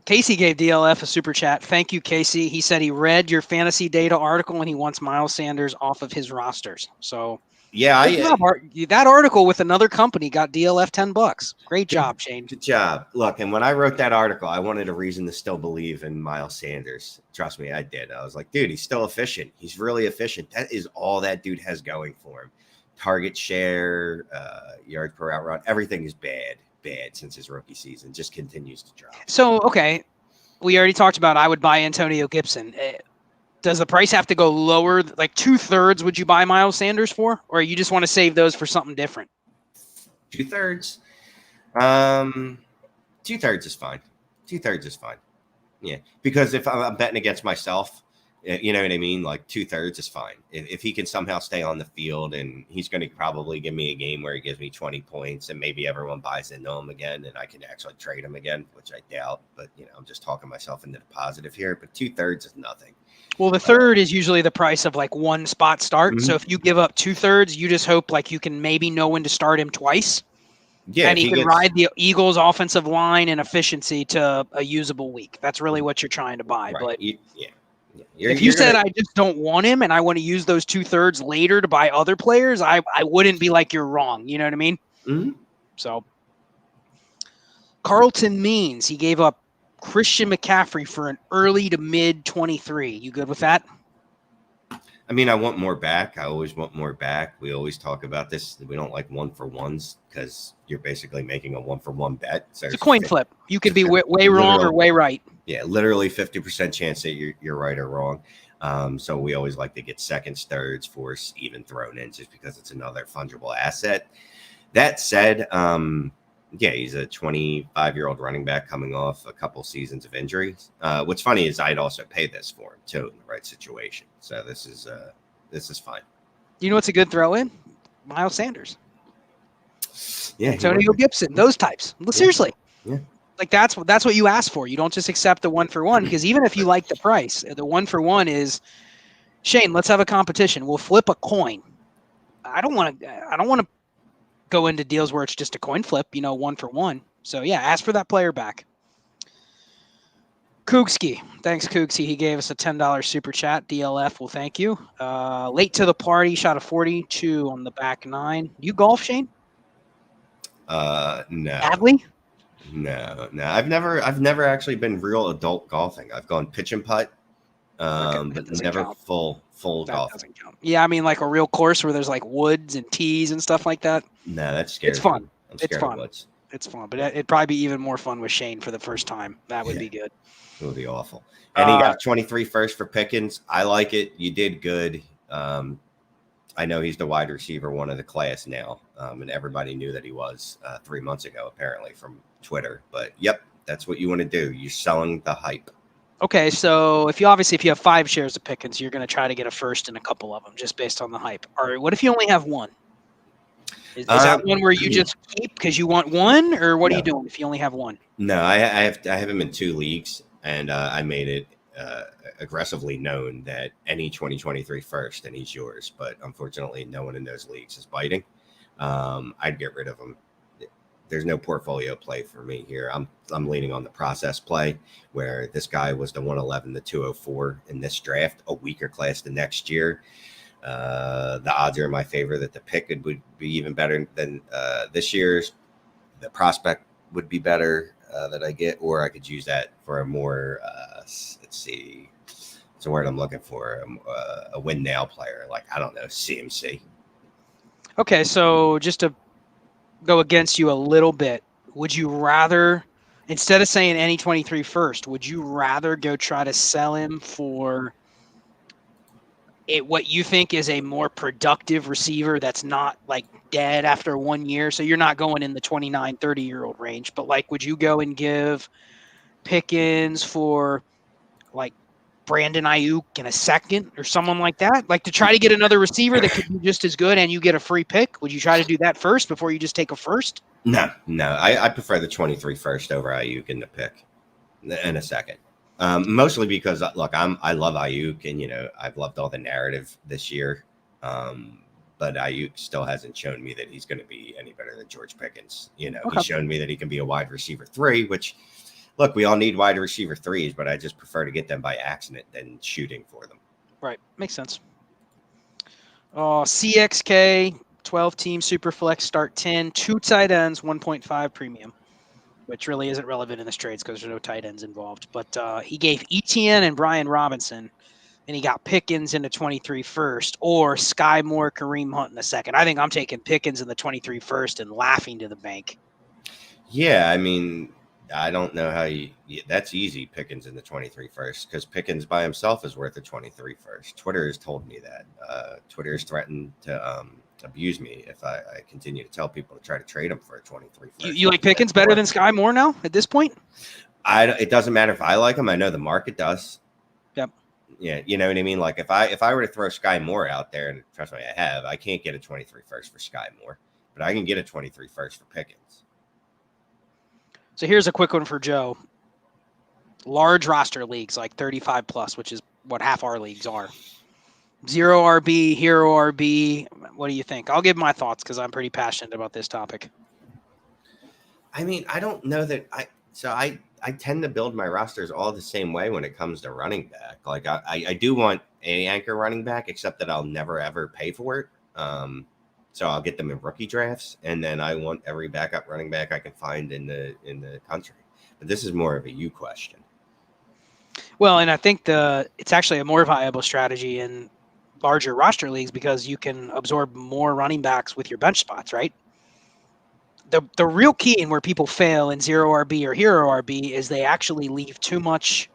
Casey gave DLF a super chat. Thank you, Casey. He said he read your fantasy data article and he wants Miles Sanders off of his rosters. So yeah, that article with another company got DLF $10. Great job, Shane. Good job. Look, and when I wrote that article, I wanted a reason to still believe in Miles Sanders. Trust me, I did. I was like, dude, he's still efficient. He's really efficient. That is all that dude has going for him. Target share, yards per route run, everything is bad since his rookie season. Just continues to drop. So, okay, we already talked about I would buy Antonio Gibson. Does the price have to go lower? Like 2/3 would you buy Miles Sanders for? Or you just want to save those for something different? 2/3. 2/3 is fine. 2/3 is fine. Yeah, because if I'm betting against myself, you know what I mean? Like 2/3 is fine. If he can somehow stay on the field, and he's going to probably give me a game where he gives me 20 points and maybe everyone buys into him again and I can actually trade him again, which I doubt. But, I'm just talking myself into the positive here. But 2/3 is nothing. Well, the 1/3 is usually the price of like 1 spot start. Mm-hmm. So if you give up 2/3, you just hope like you can maybe know when to start him twice. Yeah, and he can ride the Eagles offensive line and efficiency to a usable week. That's really what you're trying to buy. Right. But if you said I just don't want him and I want to use those 2/3 later to buy other players, I wouldn't be like, you're wrong. You know what I mean? Mm-hmm. So Carlton Means he gave up Christian McCaffrey for an early to mid 23. You good with that? I mean, I want more back. I always want more back. We always talk about this. We don't like 1-for-1s because you're basically making a 1-for-1 bet. So it's a coin flip. You could be way wrong or way right. Yeah, literally 50% chance that you're right or wrong. So we always like to get seconds, thirds, fourths even thrown in just because it's another fungible asset. That said, Yeah, he's a 25-year-old running back coming off a couple seasons of injuries. What's funny is I'd also pay this for him too in the right situation. So this is fine. You know what's a good throw in? Miles Sanders, Yeah, Antonio Gibson, those types. Well, seriously. Yeah. Like that's what you ask for. You don't just accept the 1-for-1, because even if you like the price, the 1-for-1 is, Shane, let's have a competition. We'll flip a coin. I don't want to go into deals where it's just a coin flip, 1-for-1. So yeah, ask for that player back. Koogski. Thanks, Koogski. He gave us a $10 super chat. DLF will thank you. Late to the party, shot a 42 on the back nine. You golf, Shane? No. Badly? No. I've never actually been real adult golfing. I've gone pitch and putt, but never count. full golf. Doesn't count. Yeah, I mean like a real course where there's like woods and tees and stuff like that. No, that's scary. It's fun. I'm scared it's fun. of woods. It's fun, but it'd probably be even more fun with Shane for the first time. That would be good. It would be awful. And he got 23 first for Pickens. I like it. You did good. I know he's the wide receiver one of the class now, and everybody knew that he was 3 months ago, apparently, from Twitter. But, yep, that's what you want to do. You're selling the hype. Okay, so if you have 5 shares of Pickens, you're going to try to get a first in a couple of them just based on the hype. Or what if you only have one? Is that one where you just keep because you want one, or what are you doing if you only have one? No, I have him in 2 leagues, and I made it aggressively known that any 2023 first, and he's yours. But unfortunately, no one in those leagues is biting. I'd get rid of him. There's no portfolio play for me here. I'm leaning on the process play, where this guy was the 111 to 204 in this draft, a weaker class the next year. The odds are in my favor that the pick would be even better than this year's. The prospect would be better that I get, or I could use that for a more, let's see, it's a word I'm looking for, a win now player, like, I don't know, CMC. Okay, so just to go against you a little bit, would you rather, instead of saying any 23 first, would you rather go try to sell him for what you think is a more productive receiver that's not like dead after 1 year? So you're not going in the 29, 30-year-old range, but like, would you go and give Pickens for like Brandon Ayuk in a second or someone like that? Like to try to get another receiver that could be just as good and you get a free pick? Would you try to do that first before you just take a first? No. I prefer the 23 first over Ayuk in the pick in a second. Mostly because, look, I love Ayuk, and I've loved all the narrative this year, but Ayuk still hasn't shown me that he's going to be any better than George Pickens. He's shown me that he can be a wide receiver 3, which, look, we all need wide receiver 3s, but I just prefer to get them by accident than shooting for them. Right, makes sense. CXK 12-team Superflex start 10, 2 tight ends, 1.5 premium. Which really isn't relevant in this trades because there's no tight ends involved. But he gave Etienne and Brian Robinson, and he got Pickens in the 23 first, or Sky Moore, Kareem Hunt in the second. I think I'm taking Pickens in the 23 first and laughing to the bank. Yeah, I mean, I don't know how that's easy, Pickens in the 23 first, because Pickens by himself is worth a 23 first. Twitter has told me that. Twitter has threatened to abuse me if I continue to tell people to try to trade him for a 23 first. You like Pickens better than Sky Moore now at this point? It doesn't matter if I like him. I know the market does. Yep. Yeah, you know what I mean? Like if I were to throw Sky Moore out there, and trust me, I can't get a 23 first for Sky Moore, but I can get a 23 first for Pickens. So here's a quick one for Joe. Large roster leagues, like 35 plus, which is what half our leagues are. 0 RB, Hero RB. What do you think? I'll give my thoughts because I'm pretty passionate about this topic. I mean, I don't know that I tend to build my rosters all the same way when it comes to running back. Like I do want an anchor running back, except that I'll never ever pay for it. So I'll get them in rookie drafts, and then I want every backup running back I can find in the country. But this is more of a you question. Well, and I think it's actually a more viable strategy in larger roster leagues because you can absorb more running backs with your bench spots, right? The real key in where people fail in 0 RB or Hero RB is they actually leave too much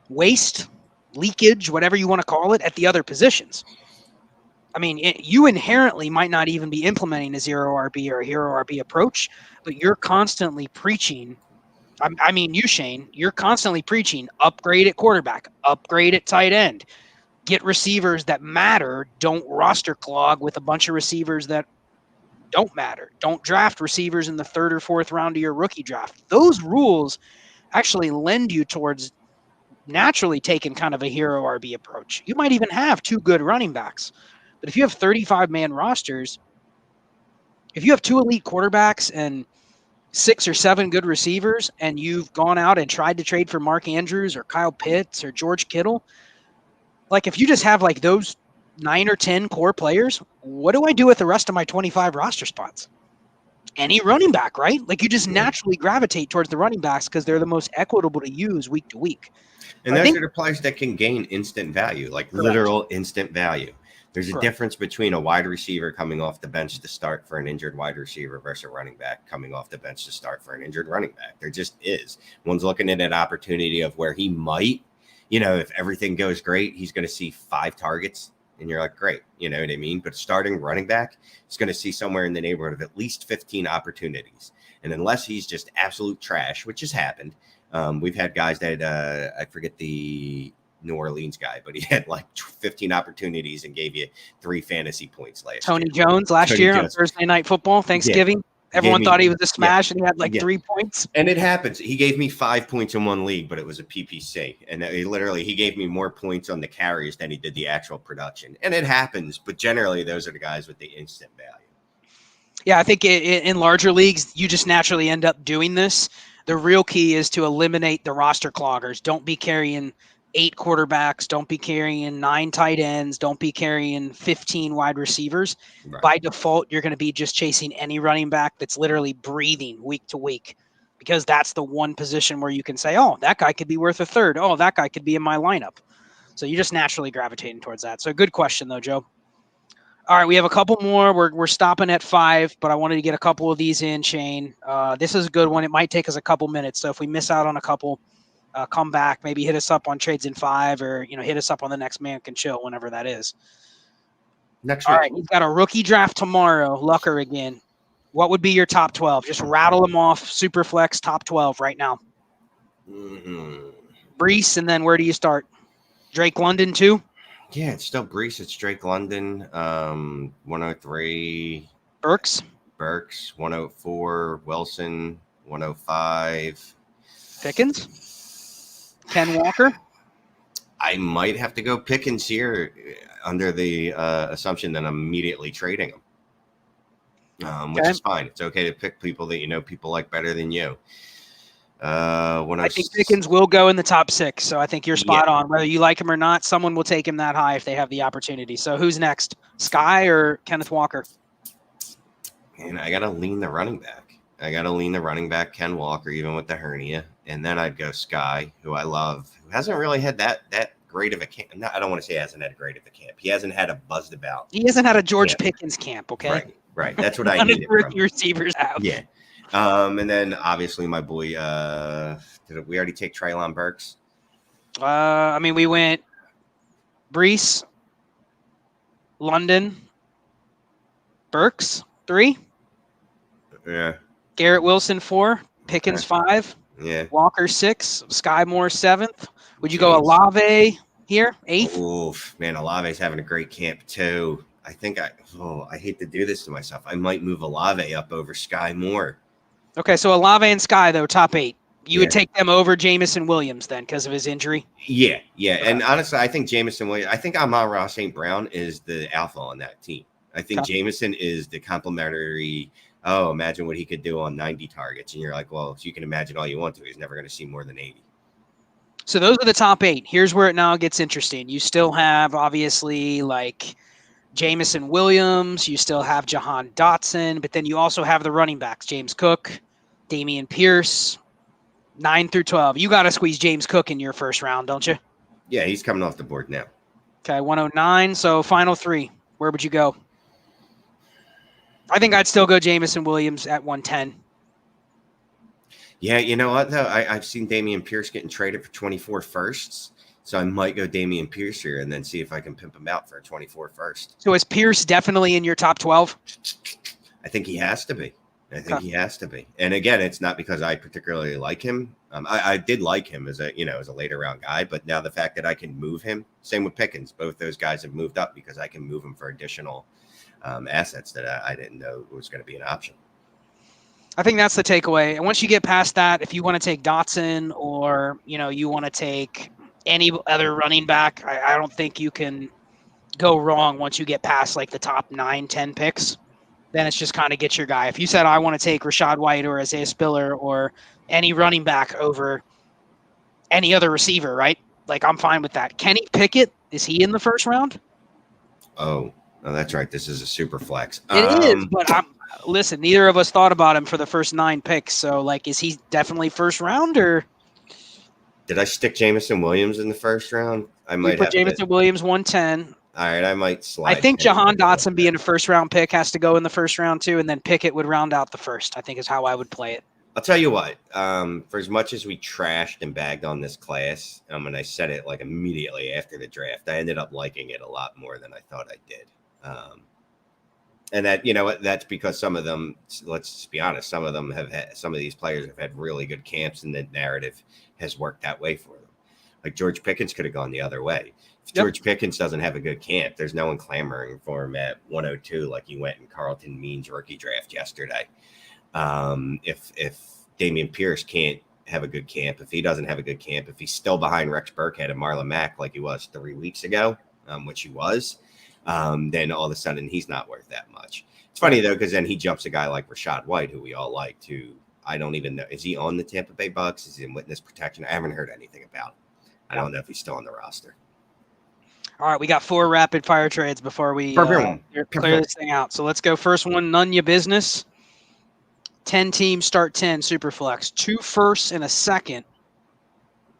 waste, leakage, whatever you want to call it, at the other positions. I mean, you inherently might not even be implementing a zero RB or a hero RB approach, but you're constantly preaching. I mean, you, Shane, you're constantly preaching upgrade at quarterback, upgrade at tight end, get receivers that matter. Don't roster clog with a bunch of receivers that don't matter. Don't draft receivers in the 3rd or 4th round of your rookie draft. Those rules actually lend you towards naturally taking kind of a hero RB approach. You might even have 2 good running backs. But if you have 35-man rosters, if you have 2 elite quarterbacks and 6 or 7 good receivers, and you've gone out and tried to trade for Mark Andrews or Kyle Pitts or George Kittle, like if you just have like those 9 or 10 core players, what do I do with the rest of my 25 roster spots? Any running back, right? Like you just naturally gravitate towards the running backs because they're the most equitable to use week to week. And those are the players that can gain instant value, like literal instant value. There's a difference between a wide receiver coming off the bench to start for an injured wide receiver versus a running back coming off the bench to start for an injured running back. There just is. One's looking at an opportunity of where he might, if everything goes great, he's going to see 5 targets. And you're like, great, you know what I mean? But starting running back is going to see somewhere in the neighborhood of at least 15 opportunities. And unless he's just absolute trash, which has happened, we've had guys that I forget the New Orleans guy, but he had like 15 opportunities and gave you 3 fantasy points last Tony year. Jones last year on Thursday Night Football, Thanksgiving. Yeah. Everyone thought he was a smash, and he had like 3 points. And it happens. He gave me 5 points in one league, but it was a PPC. And he gave me more points on the carries than he did the actual production. And it happens, but generally those are the guys with the instant value. Yeah, I think in larger leagues, you just naturally end up doing this. The real key is to eliminate the roster cloggers. Don't be carrying 8 quarterbacks. Don't be carrying 9 tight ends. Don't be carrying 15 wide receivers. Right. By default, you're going to be just chasing any running back that's literally breathing week to week, because that's the one position where you can say, oh, that guy could be worth a third. Oh, that guy could be in my lineup. So you're just naturally gravitating towards that. So good question, though, Joe. All right, we have a couple more. We're stopping at 5, but I wanted to get a couple of these in, Shane. This is a good one. It might take us a couple minutes. So if we miss out on a couple, come back, maybe hit us up on Trades in 5, or hit us up on the Next Man Can Chill, whenever that is. Next week. All right, he's got a rookie draft tomorrow. Lucker again. What would be your top 12? Just rattle them off. Superflex top 12 right now. Brees, and then where do you start? Drake London too? Yeah, it's still Brees. It's Drake London. 103. Burks. 104. Wilson. 105. Pickens. Ken Walker. I might have to go Pickens here under the assumption that I'm immediately trading him, which is fine. It's okay to pick people that people like better than you. I think Pickens will go in the top 6, so I think you're spot on. Whether you like him or not, someone will take him that high if they have the opportunity. So who's next? Sky or Kenneth Walker? And I got to lean the running back. Ken Walker, even with the hernia. And then I'd go Sky, who I love, who hasn't really had that great of a camp. No, I don't want to say he hasn't had a great of a camp. He hasn't had a buzzed about. He hasn't had a George Pickens camp, okay? Right. That's what I needed from your receivers have. Yeah. And then obviously my boy, did we already take Treylon Burks? We went Brees, London, Burks, 3. Yeah. Garrett Wilson, 4. Pickens, 5. Yeah. Walker, 6. Sky Moore, 7th. Would you go Olave here, 8th? Oof, man, Olave's having a great camp too. I think I hate to do this to myself. I might move Olave up over Sky Moore. Okay, so Olave and Sky, though, top 8. You would take them over Jamison Williams then because of his injury? Yeah. Okay. And honestly, I think Jamison Williams, I think Amon-Ra St. Brown is the alpha on that team. I think Jamison is the complementary. Oh, imagine what he could do on 90 targets. And you're like, well, if you can imagine all you want to, he's never going to see more than 80. So those are the top 8. Here's where it now gets interesting. You still have, obviously, like Jamison Williams. You still have Jahan Dotson. But then you also have the running backs, James Cook, Dameon Pierce, 9 through 12. You got to squeeze James Cook in your first round, don't you? Yeah, he's coming off the board now. Okay, 109. So final 3. Where would you go? I think I'd still go Jamison Williams at 110. Yeah, you know what, though? I've seen Dameon Pierce getting traded for 24 firsts. So I might go Dameon Pierce here and then see if I can pimp him out for a 24 first. So is Pierce definitely in your top 12? I think he has to be. He has to be. And again, it's not because I particularly like him. I did like him as a later round guy, but now the fact that I can move him, same with Pickens. Both those guys have moved up because I can move them for additional assets that I didn't know was going to be an option. I think that's the takeaway. And once you get past that, if you want to take Dotson or, you want to take any other running back, I don't think you can go wrong once you get past like the top 9-10 picks. Then it's just kind of get your guy. If you said I want to take Rachaad White or Isaiah Spiller or any running back over any other receiver, right? Like I'm fine with that. Kenny Pickett, is he in the first round? Oh, that's right. This is a super flex. It is, but listen, neither of us thought about him for the first 9 picks. So like, is he definitely first round or? Did I stick Jameson Williams in the first round? I might put Jameson Williams 110. All right, I might slide. I think Jahan Dotson being a first round pick has to go in the first round too, and then Pickett would round out the first. I think is how I would play it. I'll tell you what. For as much as we trashed and bagged on this class, and I said it like immediately after the draft, I ended up liking it a lot more than I thought I did. And that that's because some of them, let's just be honest, some of these players have had really good camps, and the narrative has worked that way for them. Like George Pickens could have gone the other way. If George Pickens doesn't have a good camp, there's no one clamoring for him at 102 like he went in Carlton Means rookie draft yesterday. If Dameon Pierce can't have a good camp, if he doesn't have a good camp, if he's still behind Rex Burkhead and Marlon Mack like he was 3 weeks ago, which he was, then all of a sudden he's not worth that much. It's funny, though, because then he jumps a guy like Rachaad White, who we all like, to I don't even know. Is he on the Tampa Bay Bucks? Is he in witness protection? I haven't heard anything about him. I don't know if he's still on the roster. All right, we got 4 rapid fire trades before we clear this thing out. So let's go. First one, none your business. 10 teams, start 10, Superflex. 2 firsts and a second.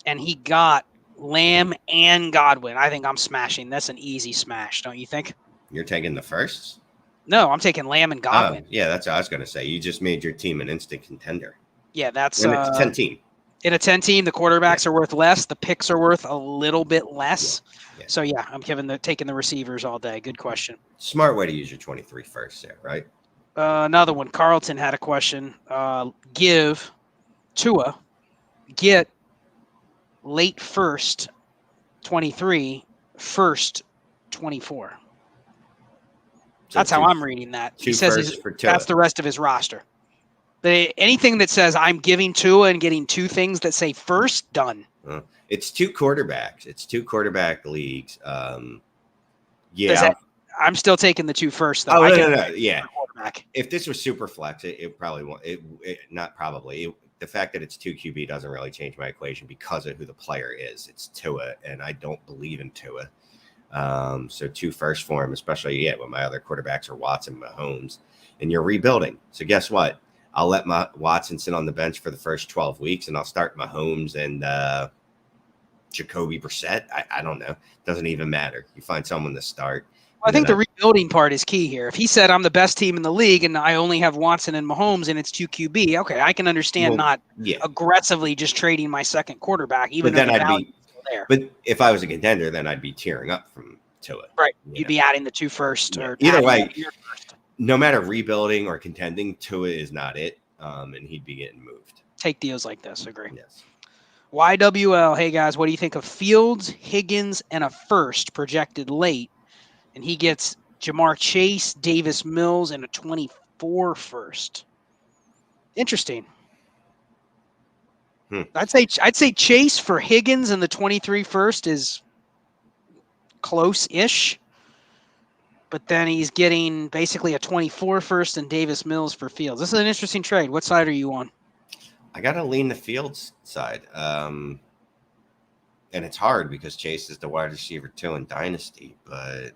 And he got Lamb and Godwin. I think I'm smashing. That's an easy smash, don't you think? You're taking the firsts? No, I'm taking Lamb and Godwin. Yeah, that's what I was going to say. You just made your team an instant contender. Yeah, that's in a 10 team. In a 10 team, the quarterbacks are worth less. The picks are worth a little bit less. Yeah. So yeah, I'm taking the receivers all day. Good question. Smart way to use your 23 first there, right? Another one. Carlton had a question. Give Tua, get late first 23, first 24. So that's how I'm reading that. He says that's the rest of his roster. Anything that says I'm giving Tua and getting 2 things that say first, done. It's 2 quarterbacks. It's 2 quarterback leagues. Yeah. I'm still taking the 2 first, though. Oh, no. Yeah. If this was super flex, it probably won't. Not probably. The fact that it's 2 QB doesn't really change my equation because of who the player is. It's Tua, and I don't believe in Tua. So 2 first for him, especially when my other quarterbacks are Watson, Mahomes, and you're rebuilding. So guess what? I'll let my Watson sit on the bench for the first 12 weeks, and I'll start Mahomes and Jacoby Brissett. I don't know. Doesn't even matter. You find someone to start. Well, I think the rebuilding part is key here. If he said I'm the best team in the league and I only have Watson and Mahomes and it's 2 QB, okay, I can understand aggressively just trading my second quarterback, even though the value is still there. But if I was a contender, then I'd be tearing up from Tua. Right. You'd be adding the 2 first. Or either way, no matter rebuilding or contending, Tua is not it, and he'd be getting moved. Take deals like this. Agree. Yes. YWL, hey guys, what do you think of Fields, Higgins, and a first projected late? And he gets Jamar Chase, Davis Mills, and a 24 first. Interesting. I'd say Chase for Higgins and the 23 first is close-ish. But then he's getting basically a 24 first and Davis Mills for Fields. This is an interesting trade. What side are you on? I got to lean the Fields side. And it's hard because Chase is the wide receiver 2 in Dynasty. But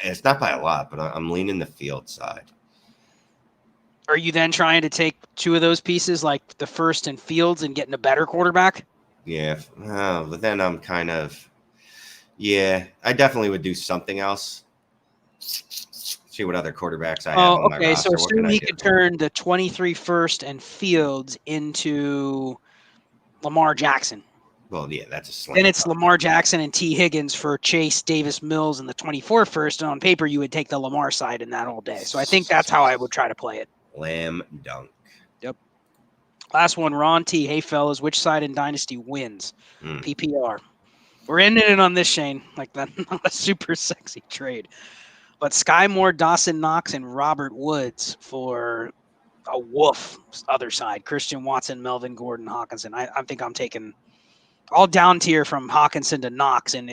it's not by a lot, but I'm leaning the Fields side. Are you then trying to take 2 of those pieces, like the first and Fields, and getting a better quarterback? Yeah. But then I'm kind of, I definitely would do something else. See what other quarterbacks I have on my roster. So assume he could turn the 23 first and Fields into Lamar Jackson. Well, yeah, that's a slam. Then it's Lamar Jackson and T. Higgins for Chase, Davis, Mills, and the 24 first. And on paper, you would take the Lamar side in that all day. So I think that's how I would try to play it. Slam dunk. Yep. Last one, Ron T. Hey, fellas, which side in Dynasty wins? PPR. We're ending it on this, Shane. Like, that's not a super sexy trade. But Sky Moore, Dawson Knox, and Robert Woods for a woof other side. Christian Watson, Melvin Gordon, Hawkinson. I think I'm taking all down tier from Hawkinson to Knox. And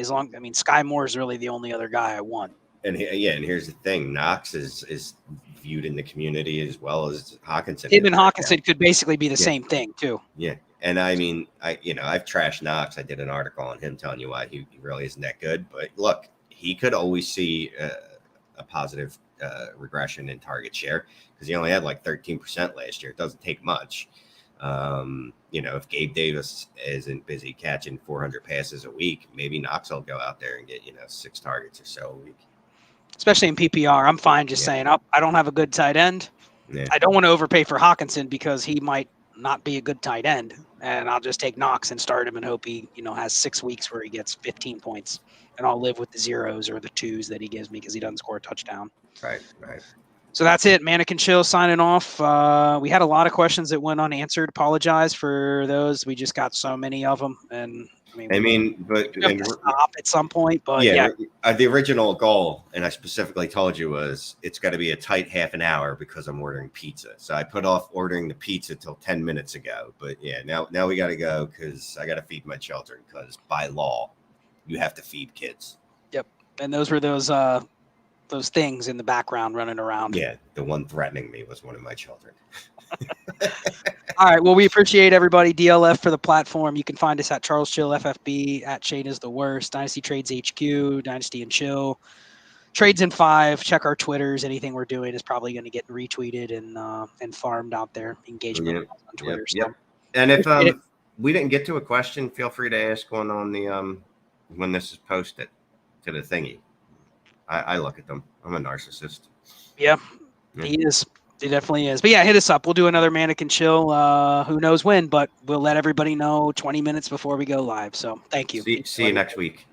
Sky Moore is really the only other guy I want. And and here's the thing: Knox is viewed in the community as well as Hawkinson. Him and Hawkinson could basically be the same thing too. Yeah, and I mean, I've trashed Knox. I did an article on him telling you why he really isn't that good. But look, he could always see a positive regression in target share because he only had like 13% last year. It doesn't take much. If Gabe Davis isn't busy catching 400 passes a week, maybe Knox will go out there and get 6 targets or so a week. Especially in PPR, I'm fine just saying, I don't have a good tight end. Yeah. I don't want to overpay for Hawkinson because he might not be a good tight end, and I'll just take Knox and start him and hope he, has 6 weeks where he gets 15 points, and I'll live with the 0s or the 2s that he gives me because he doesn't score a touchdown. Right. So that's it. Mannequin Chill signing off. We had a lot of questions that went unanswered. Apologize for those. We just got so many of them, and but stop at some point. But the original goal, and I specifically told you, was it's got to be a tight half an hour because I'm ordering pizza. So I put off ordering the pizza till 10 minutes ago. But now we got to go because I got to feed my children because by law you have to feed kids. Yep, and those were those things in the background running around. Yeah, the one threatening me was one of my children. All right. Well, we appreciate everybody. DLF for the platform. You can find us at Charles Chill FFB, at Shane is the worst, Dynasty Trades HQ, Dynasty and Chill, Trades in 5. Check our Twitters. Anything we're doing is probably going to get retweeted and farmed out there. Engagement on Twitter. Yep. So. And if we didn't get to a question, feel free to ask one on the when this is posted to the thingy. I look at them. I'm a narcissist. Yeah. He is. He definitely is. But hit us up. We'll do another Mannequin Chill. Who knows when, but we'll let everybody know 20 minutes before we go live. So thank you. See you next week.